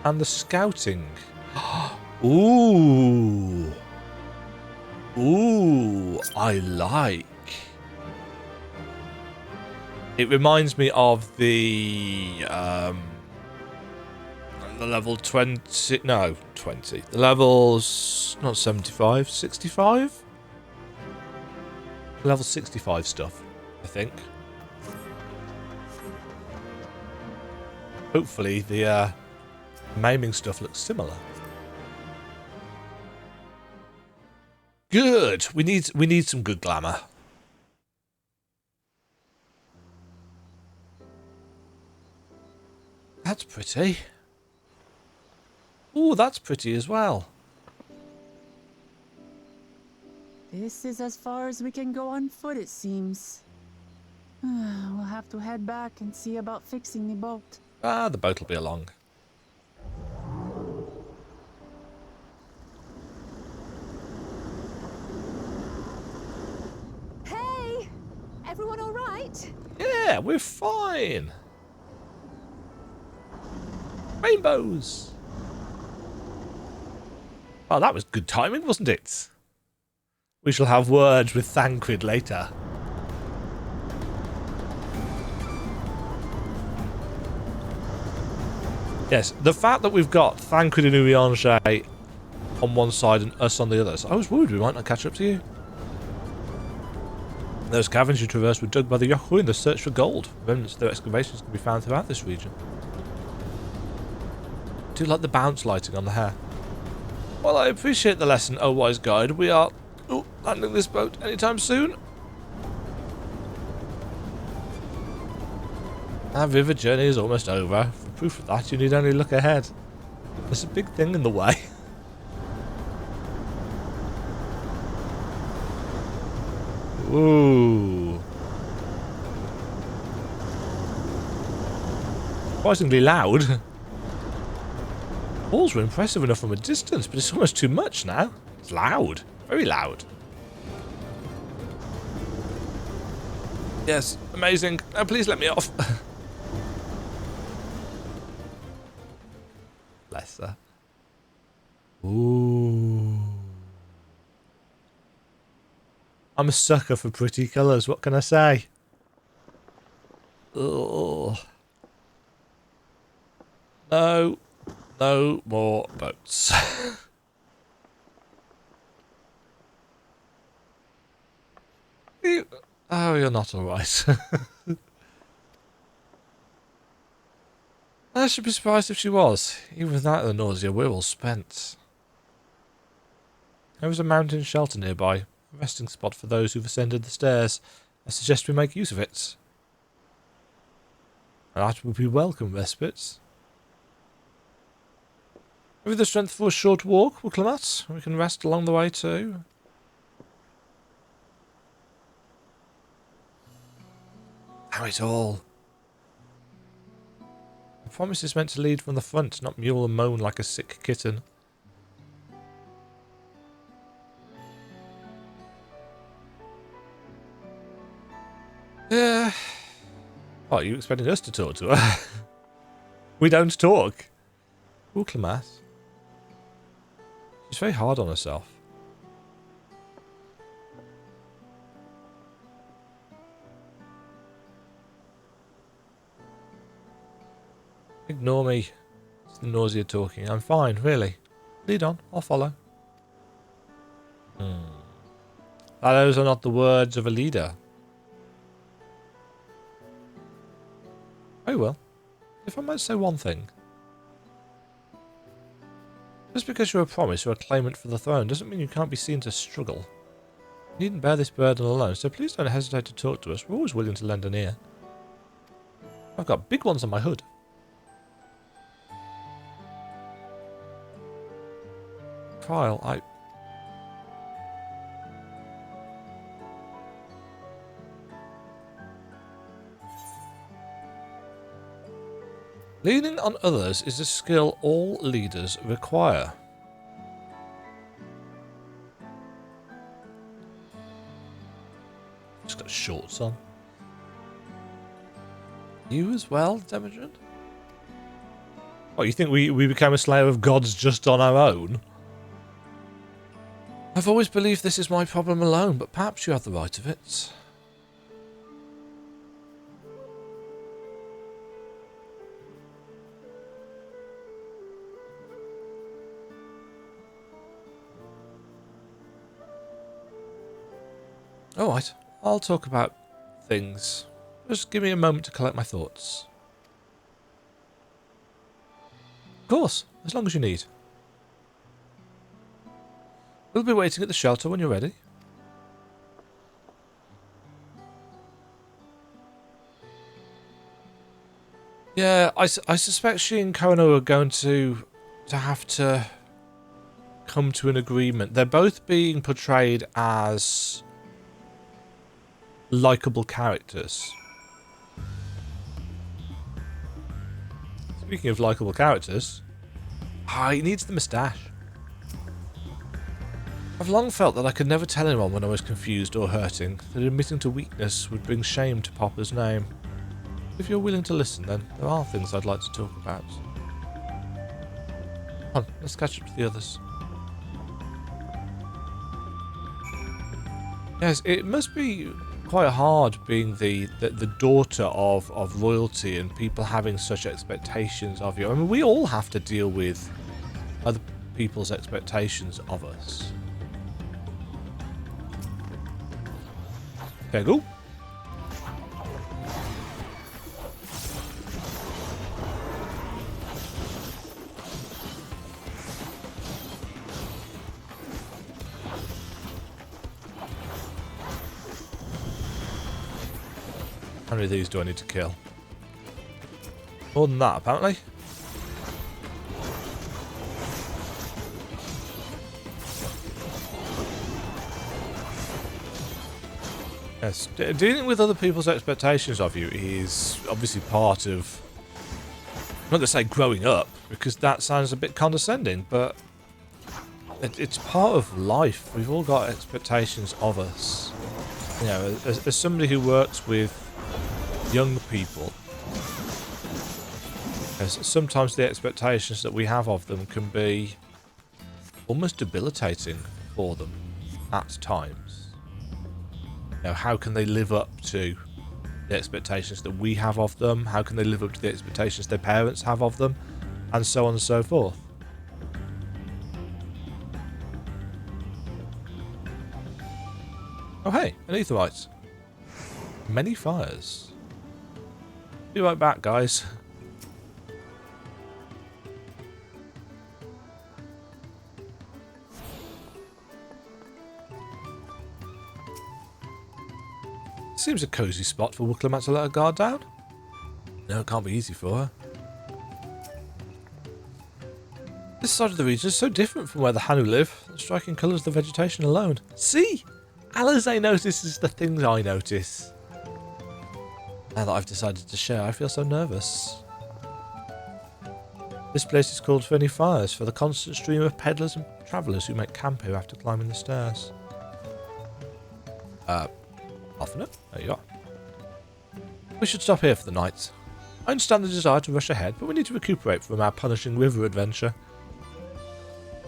and the scouting. Ooh. Ooh, I like. It reminds me of the level 20, no, 20. The levels, not 75, 65? Level 65 stuff, I think. Hopefully the maiming stuff looks similar. Good. We need some good glamour. That's pretty. Ooh, that's pretty as well. This is as far as we can go on foot, it seems. We'll have to head back and see about fixing the boat. Ah, the boat will be along. Hey! Everyone all right? Yeah, we're fine. Rainbows. Oh, that was good timing, wasn't it? We shall have words with Thancred later. Yes, the fact that we've got Thancred and Ihuykatumu on one side and us on the other. So I was worried we might not catch up to you. Those caverns you traversed were dug by the Yahoo in the search for gold. Remnants of their excavations can be found throughout this region. I do like the bounce lighting on the hair. Well, I appreciate the lesson, oh wise guide. We are landing this boat anytime soon. Our river journey is almost over. For proof of that, you need only look ahead. There's a big thing in the way. Ooh. Surprisingly loud. Balls were impressive enough from a distance, but it's almost too much now. It's loud. Very loud. Yes, amazing. Oh, please let me off. Bless her. Ooh. I'm a sucker for pretty colours, what can I say? Ugh. No. No more boats. Oh, you're not alright. I should be surprised if she was. Even without the nausea, we're all spent. There is a mountain shelter nearby. A resting spot for those who've ascended the stairs. I suggest we make use of it. That would be welcome respite. Have you the strength for a short walk, Wuklemat? We can rest along the way too. How it all. The promise is meant to lead from the front, not mule and moan like a sick kitten. What, are you expecting us to talk to her? We don't talk. Uklamas. She's very hard on herself. Ignore me. It's the nausea talking. I'm fine, really. Lead on. I'll follow. Those are not the words of a leader. Very well. If I might say one thing. Just because you're a promise or a claimant for the throne doesn't mean you can't be seen to struggle. You needn't bear this burden alone, so please don't hesitate to talk to us. We're always willing to lend an ear. I've got big ones on my hood. Trial, Leaning on others is a skill all leaders require. Just got shorts on. You as well, Demajen? What, you think we became a slayer of gods just on our own? I've always believed this is my problem alone, but perhaps you have the right of it. Alright, I'll talk about things. Just give me a moment to collect my thoughts. Of course, as long as you need. We'll be waiting at the shelter when you're ready. Yeah, I suspect she and Kono are going to have to come to an agreement. They're both being portrayed as likeable characters. Speaking of likeable characters, he needs the moustache. I've long felt that I could never tell anyone when I was confused or hurting, that admitting to weakness would bring shame to Papa's name. If you're willing to listen, then there are things I'd like to talk about. Come on, let's catch up to the others. Yes, it must be quite hard being the daughter of royalty and people having such expectations of you. I mean, we all have to deal with other people's expectations of us. Okay, go. How many of these do I need to kill? More than that, apparently. Yes, dealing with other people's expectations of you is obviously part of, I'm not going to say growing up, because that sounds a bit condescending, but it's part of life. We've all got expectations of us. You know, as somebody who works with young people, sometimes the expectations that we have of them can be almost debilitating for them at times. You know, how can they live up to the expectations that we have of them? How can they live up to the expectations their parents have of them? And so on and so forth. Oh hey, an aetherite. Many fires. Be right back, guys. Seems a cozy spot for Wooklamat to let her guard down. No, it can't be easy for her. This side of the region is so different from where the Hanu live. The striking colours of the vegetation alone. See? Alizé notices the things I notice. Now that I've decided to share, I feel so nervous. This place is called Ferny Fires for the constant stream of peddlers and travellers who make camp here after climbing the stairs. Half a minute. There you are. We should stop here for the night. I understand the desire to rush ahead, but we need to recuperate from our punishing river adventure.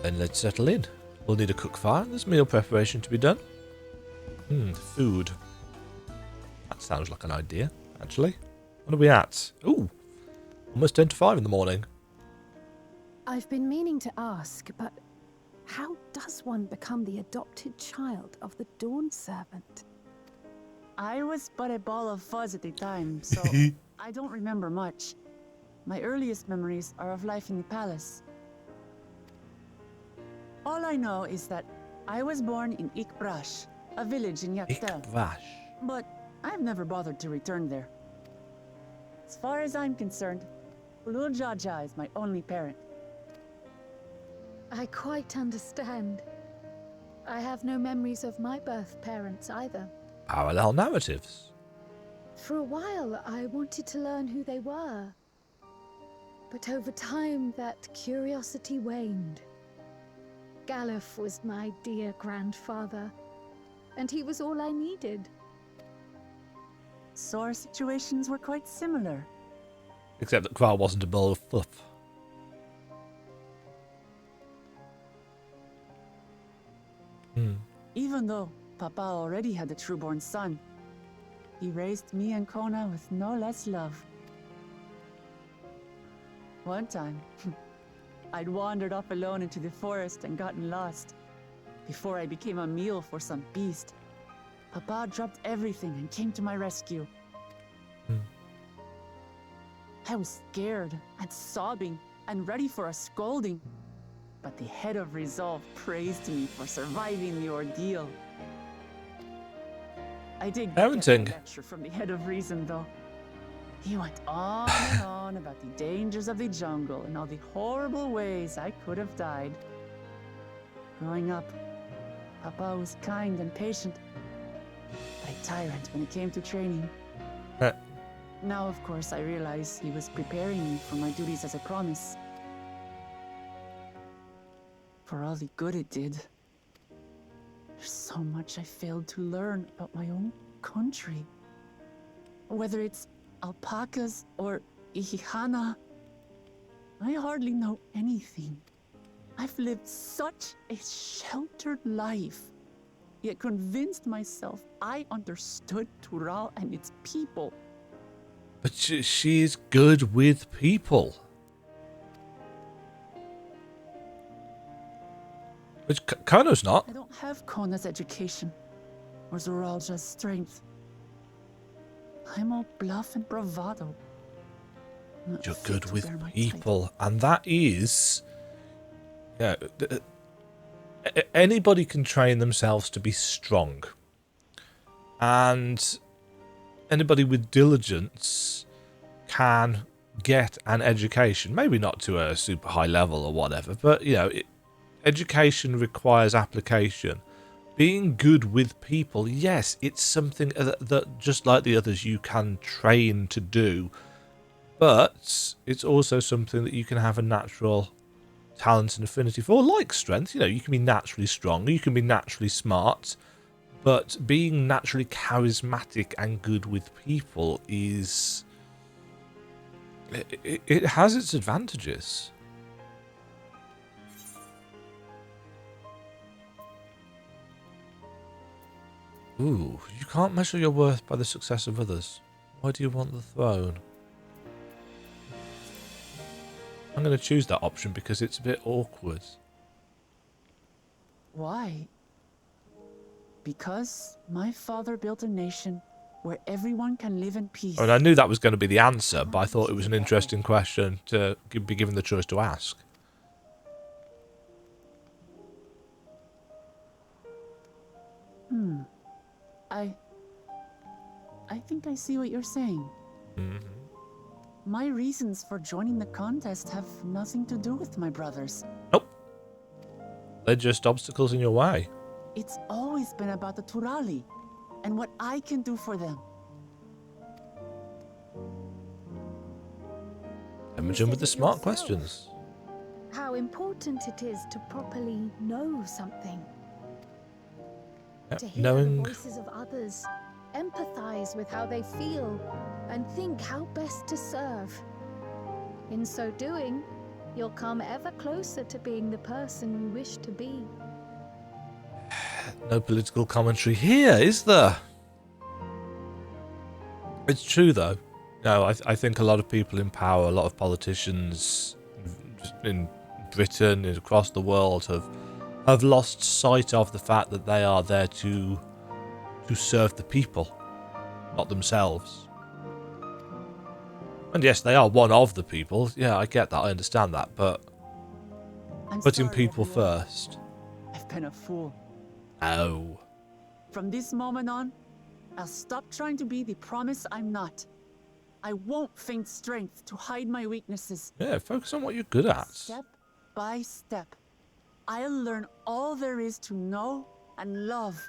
Then let's settle in. We'll need a cook fire. There's meal preparation to be done. Food. That sounds like an idea, actually. What are we at? Ooh, almost 10 to 5 in the morning. I've been meaning to ask, but how does one become the adopted child of the Dawn Servant? I was but a ball of fuzz at the time, so I don't remember much. My earliest memories are of life in the palace. All I know is that I was born in Ikbrash, a village in Yaktel. Ikbrash. But I've never bothered to return there. As far as I'm concerned, Bakool Ja Ja is my only parent. I quite understand. I have no memories of my birth parents either. Parallel narratives. For a while, I wanted to learn who they were. But over time, that curiosity waned. Galuf was my dear grandfather, and he was all I needed. So our situations were quite similar. Except that Kral wasn't a ball of fluff. Even though Papa already had a trueborn son, he raised me and Kona with no less love. One time, I'd wandered off alone into the forest and gotten lost. Before I became a meal for some beast, Papa dropped everything and came to my rescue. I was scared and sobbing and ready for a scolding. But the head of resolve praised me for surviving the ordeal. I did get a lecture from the head of reason, though. He went on and on about the dangers of the jungle and all the horrible ways I could have died. Growing up, Papa was kind and patient, but a tyrant when it came to training. Now, of course, I realize he was preparing me for my duties as a promise. For all the good it did. There's so much I failed to learn about my own country. Whether it's alpacas or Ihihana, I hardly know anything. I've lived such a sheltered life, yet convinced myself I understood Tural and its people. But she's good with people. Which Kono's not. I don't have Kona's education, or Zoralja's strength. I'm all bluff and bravado. Not You're fit good to with bear my people, and that is... Yeah, anybody can train themselves to be strong. And anybody with diligence can get an education. Maybe not to a super high level or whatever, but, you know... Education requires application. Being good with people, yes, it's something that just like the others you can train to do, but it's also something that you can have a natural talent and affinity for, like strength. You know, you can be naturally strong, you can be naturally smart, but being naturally charismatic and good with people is... It has its advantages. Ooh, you can't measure your worth by the success of others. Why do you want the throne? I'm going to choose that option because it's a bit awkward. Why? Because my father built a nation where everyone can live in peace. And I knew that was going to be the answer, but I thought it was an interesting question to be given the choice to ask. I think I see what you're saying. My reasons for joining the contest have nothing to do with my brothers. Nope. They're just obstacles in your way. It's always been about the Turali and what I can do for them. Demajen with the smart questions. How important it is to properly know something. Yep, To hear the voices of others, empathize with how they feel, and think how best to serve. In so doing, you'll come ever closer to being the person you wish to be. No political commentary here, is there? It's true, though. No, I think a lot of people in power, a lot of politicians in Britain and across the world have lost sight of the fact that they are there to serve the people, not themselves. And yes, they are one of the people. Yeah, I get that. I understand that. But I'm putting sorry, people everyone. first. I've been a fool. Oh. From this moment on, I'll stop trying to be the promise I'm not. I won't feign strength to hide my weaknesses. Yeah, focus on what you're good at. Step by step, I'll learn all there is to know and love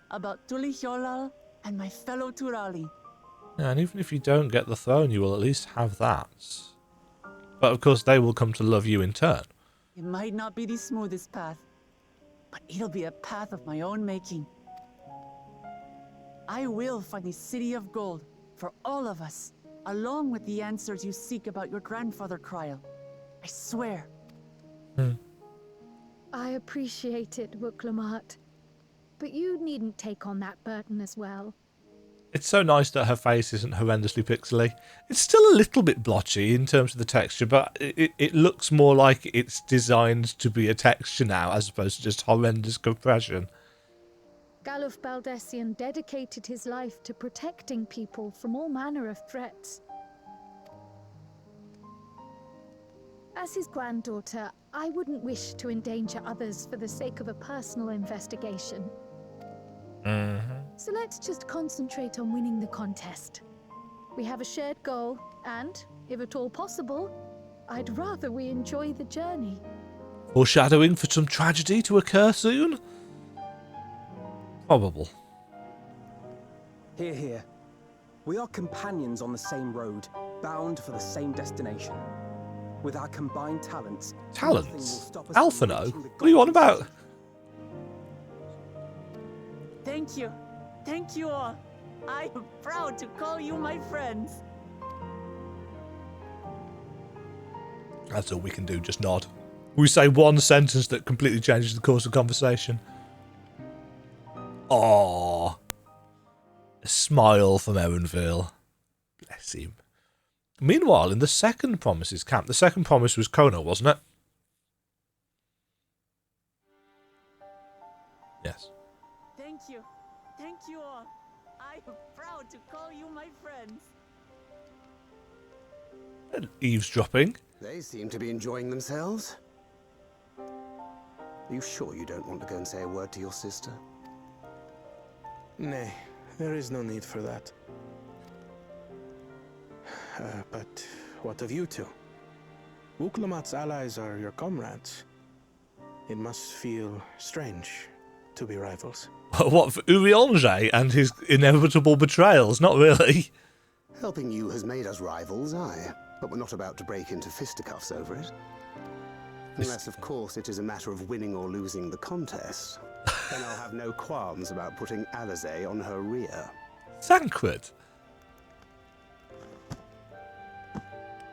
about Tulihyolal and my fellow Turali. Yeah, and even if you don't get the throne, you will at least have that. But of course, they will come to love you in turn. It might not be the smoothest path, but it'll be a path of my own making. I will find the city of gold for all of us, along with the answers you seek about your grandfather, Kryl. I swear. I appreciate it, Wuklamart. But you needn't take on that burden as well. It's so nice that her face isn't horrendously pixely. It's still a little bit blotchy in terms of the texture, but it looks more like it's designed to be a texture now, as opposed to just horrendous compression. Galuf Baldessian dedicated his life to protecting people from all manner of threats. As his granddaughter, I wouldn't wish to endanger others for the sake of a personal investigation. So let's just concentrate on winning the contest. We have a shared goal, and, if at all possible, I'd rather we enjoy the journey. Foreshadowing for some tragedy to occur soon? Probable. Hear, hear. We are companions on the same road, bound for the same destination. With our combined talents... Talents? Alphino? What are you on about? Thank you. Thank you all. I am proud to call you my friends. That's all we can do, just nod. We say one sentence that completely changes the course of conversation. Aww. A smile from Erenville. Bless him. Meanwhile, in the second Promises camp, the second promise was Kono, wasn't it? Yes. Thank you. Thank you all. I am proud to call you my friends. And eavesdropping. They seem to be enjoying themselves. Are you sure you don't want to go and say a word to your sister? Nay, there is no need for that. But what of you two? Wuklamat's allies are your comrades. It must feel strange to be rivals. What, for Urianger and his inevitable betrayals? Not really. Helping you has made us rivals, aye. But we're not about to break into fisticuffs over it. Unless, of course, it is a matter of winning or losing the contest. Then I'll have no qualms about putting Alizé on her rear. Thancred.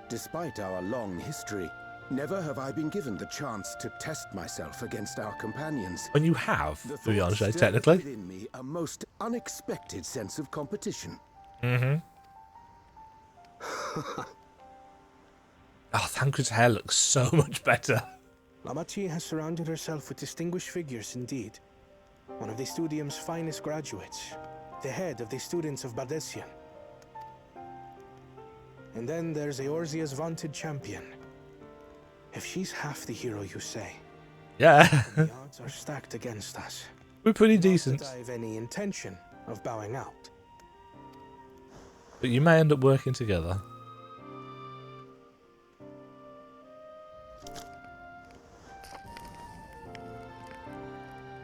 Despite our long history, never have I been given the chance to test myself against our companions. When you have, The thought Urianger, stirs technically. within me a most unexpected sense of competition. Oh, Thancred's hair looks so much better. Lamachi has surrounded herself with distinguished figures indeed. One of the Studium's finest graduates, the head of the students of Bardessian. And then there's Eorzea's vaunted champion. If she's half the hero you say, Yeah, the odds are stacked against us. we're pretty Not decent. that I've any intention of bowing out. But you may end up working together.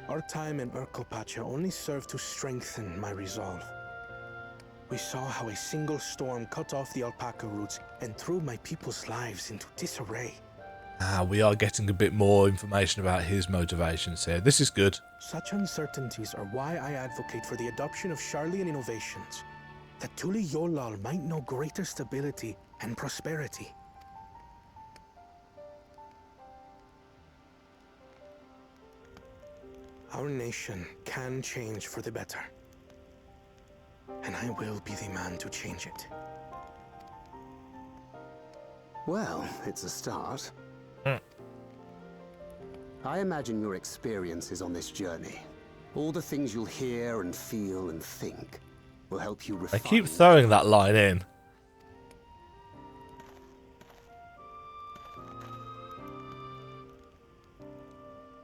Our time in Urkelpacha only served to strengthen my resolve. We saw how a single storm cut off the alpaca roots and threw my people's lives into disarray. We are getting a bit more information about his motivations here. This is good. Such uncertainties are why I advocate for the adoption of Sharlayan innovations. that Tuli Yolal might know greater stability and prosperity. Our nation can change for the better. And I will be the man to change it. Well, it's a start. Hmm. I imagine your experiences on this journey, all the things you'll hear and feel and think, will help you I refine. keep throwing that line in.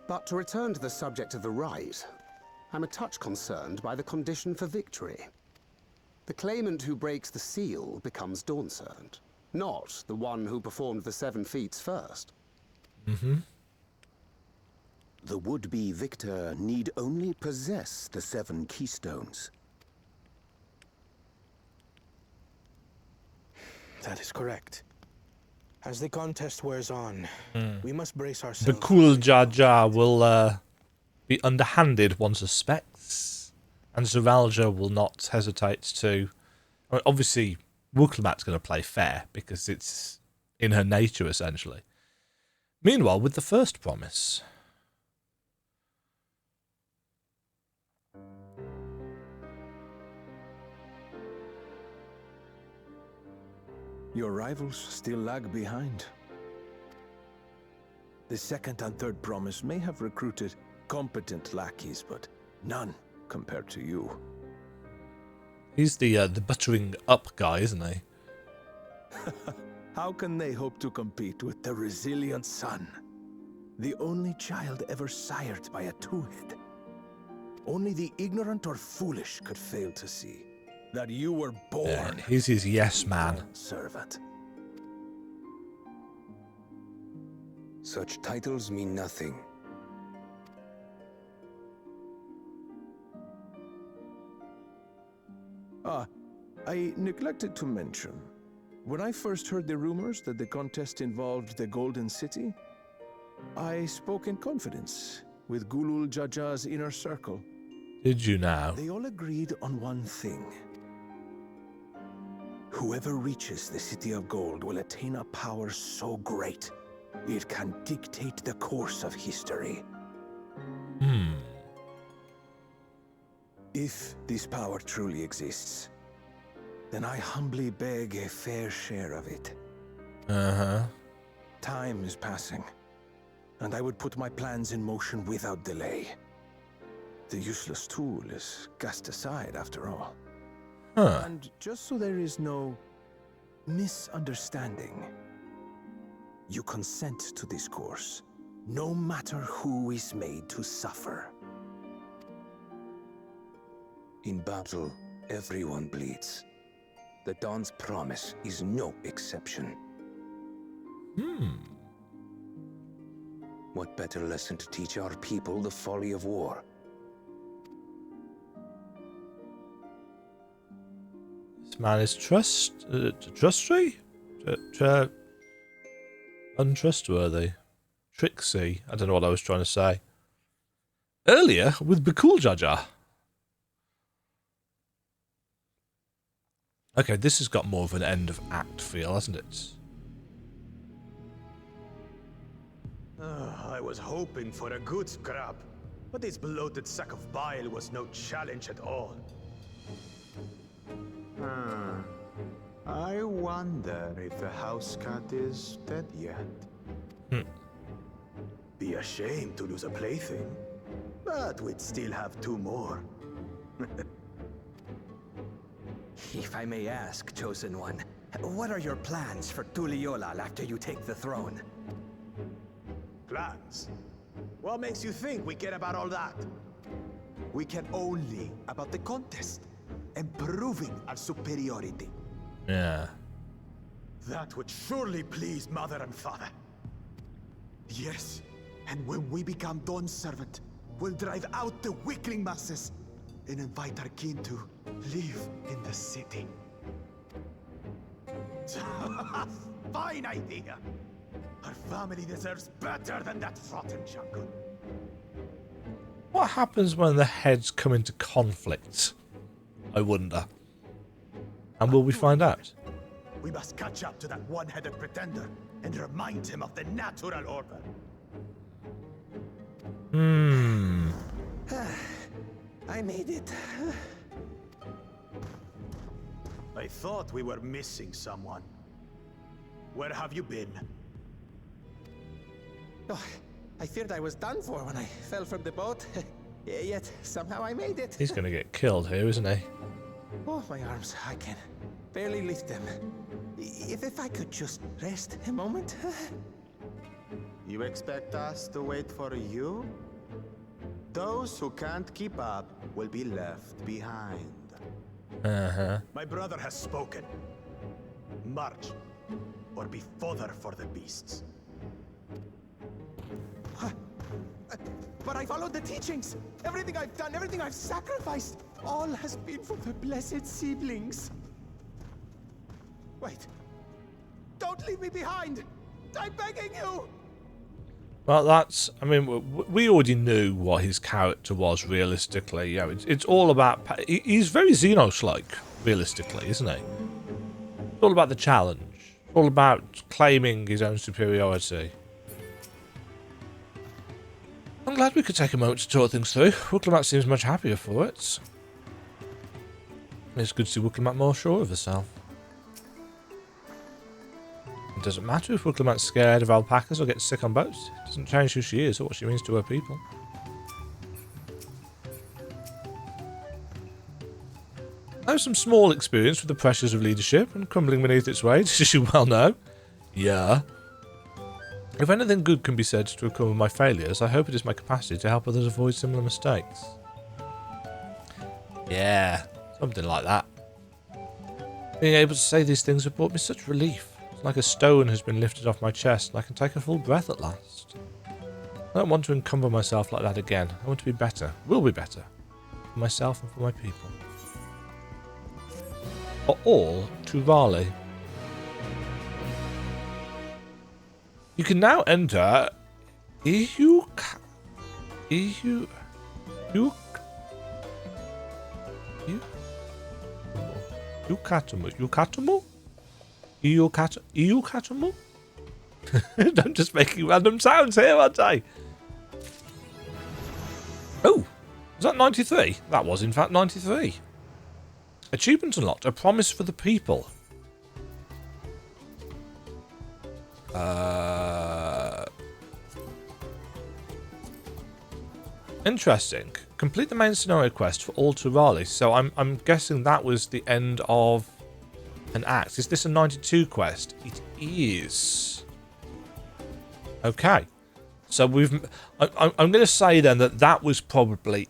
But to return to the subject of the rite, I'm a touch concerned by the condition for victory. The claimant who breaks the seal becomes Dawn Servant, not the one who performed the 7 feats first. Mm-hmm. The would-be victor need only possess the 7 keystones. That is correct. As the contest wears on, we must brace ourselves. Bakool Ja Ja will be underhanded, one suspects, and Zeralja will not hesitate to. I mean, obviously, Wuklimat's going to play fair because it's in her nature, essentially. Meanwhile, with the first promise. Your rivals still lag behind. The second and third promise may have recruited competent lackeys, but none compared to you. He's the buttering up guy, isn't he? How can they hope to compete with the resilient son? The only child ever sired by a two-head. Only the ignorant or foolish could fail to see that you were born. Yeah, he's his yes man. Servant. Such titles mean nothing. I neglected to mention. When I first heard the rumors that the contest involved the Golden City, I spoke in confidence with Bakool Ja Ja's inner circle. Did you now? They all agreed on one thing. Whoever reaches the City of Gold will attain a power so great, it can dictate the course of history. If this power truly exists, then I humbly beg a fair share of it. Uh-huh. Time is passing, and I would put my plans in motion without delay. The useless tool is cast aside after all. Huh. And just so there is no misunderstanding, you consent to this course, no matter who is made to suffer. In battle, everyone bleeds. The Dawn's promise is no exception. What better lesson to teach our people the folly of war? This man is trustworthy? Untrustworthy. Tricksy. I don't know what I was trying to say. Earlier, with Bakool Ja Ja. Okay, this has got more of an end of act feel, hasn't it? I was hoping for a good scrap, but this bloated sack of bile was no challenge at all. I wonder if the house cat is dead yet. Be ashamed to lose a plaything, but we'd still have 2 more. If I may ask, Chosen One, what are your plans for Tuli Yolal after you take the throne? Plans? What makes you think we care about all that? We care only about the contest and proving our superiority. Yeah. That would surely please Mother and Father. Yes, and when we become Dawn's servant, we'll drive out the weakling masses and invite our kin to live in the city. Fine idea! Our family deserves better than that rotten jungle. What happens when the heads come into conflict? I wonder. And will we find out? We must catch up to that one-headed pretender and remind him of the natural order. I made it. I thought we were missing someone. Where have you been? Oh, I feared I was done for when I fell from the boat. Yet somehow I made it. He's going to get killed here, isn't he? Oh, my arms, I can barely lift them. If I could just rest a moment. You expect us to wait for you? Those who can't keep up will be left behind. My brother has spoken. March, or be fodder for the beasts. But I followed the teachings. Everything I've done, everything I've sacrificed, all has been for the blessed seedlings. Wait. Don't leave me behind. I'm begging you. Well, that's... I mean, we already knew what his character was, realistically. You know, it's all about... He's very Xenos-like, realistically, isn't he? It's all about the challenge. It's all about claiming his own superiority. I'm glad we could take a moment to talk things through. Wooklimat seems much happier for it. It's good to see Wooklimat more sure of herself. It doesn't matter if Wooklimat's scared of alpacas or gets sick on boats. It doesn't change who she is or what she means to her people. I have some small experience with the pressures of leadership and crumbling beneath its weight, as you well know. Yeah. If anything good can be said to have come of my failures, I hope it is my capacity to help others avoid similar mistakes. Yeah, something like that. Being able to say these things have brought me such relief. It's like a stone has been lifted off my chest and I can take a full breath at last. I don't want to encumber myself like that again. I want to be better. Will be better. For myself and for my people. For All Turali. You can now enter Ihuykatumu. Ihuykatumu? I'm just making random sounds here, aren't I? Oh, was that 93? That was in fact 93. Achievement unlocked. A promise for the people. Interesting. Complete the main scenario quest for All Turali. So I'm guessing that was the end of an act. Is this a 92 quest? It is. Okay. So I'm going to say then that was probably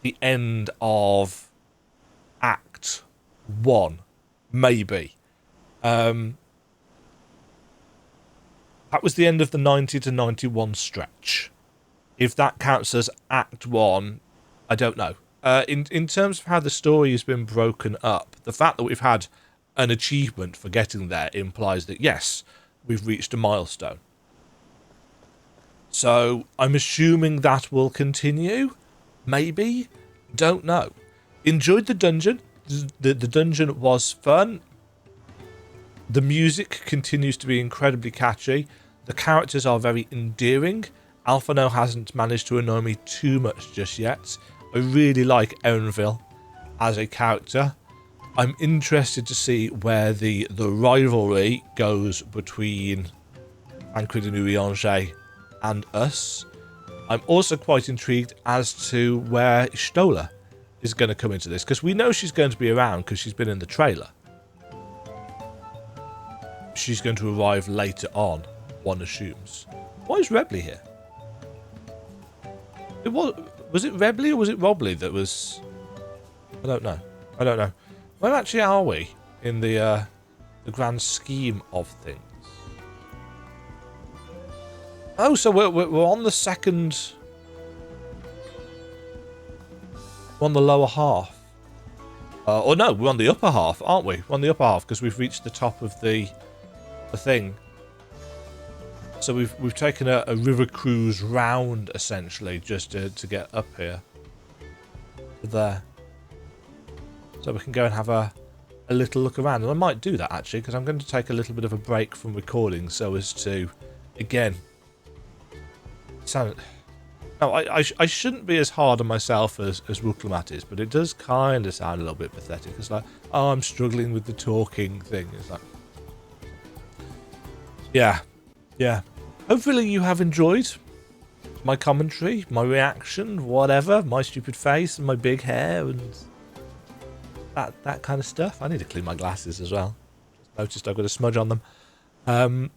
the end of Act 1. Maybe. That was the end of the 90 to 91 stretch. If that counts as Act 1, I don't know. In terms of how the story has been broken up, the fact that we've had an achievement for getting there implies that, yes, we've reached a milestone. So I'm assuming that will continue. Maybe. Don't know. Enjoyed the dungeon. The dungeon was fun. The music continues to be incredibly catchy. The characters are very endearing. Alphano hasn't managed to annoy me too much just yet. I really like Erenville as a character. I'm interested to see where the rivalry goes between Tancred and Urianger and us. I'm also quite intrigued as to where Stola is going to come into this, because we know she's going to be around because she's been in the trailer. She's going to arrive later on, one assumes. Why is Rebley here? Was it Rebley or was it Robley that was... I don't know. Where actually are we in the grand scheme of things? Oh, so we're on the second... We're on the lower half. Oh no, we're on the upper half, aren't we? We're on the upper half because we've reached the top of the thing. So we've taken a river cruise round essentially just to get up here. There. so we can go and have a little look around. And I might do that actually, because I'm going to take a little bit of a break from recording so as to, again, sound... No, I shouldn't be as hard on myself as Wuklumat is, but it does kind of sound a little bit pathetic. It's like, oh, I'm struggling with the talking thing. It's like, yeah. Hopefully you have enjoyed my commentary, my reaction, whatever, my stupid face and my big hair and that kind of stuff. I need to clean my glasses as well. Just noticed I've got a smudge on them.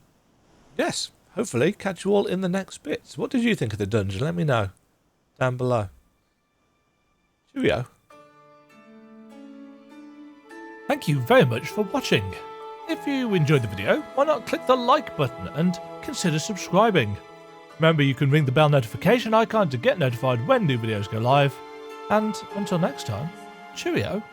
Yes. Hopefully, catch you all in the next bits. What did you think of the dungeon? Let me know down below. Cheerio. Thank you very much for watching. If you enjoyed the video, why not click the like button and consider subscribing. Remember, you can ring the bell notification icon to get notified when new videos go live. And until next time, cheerio.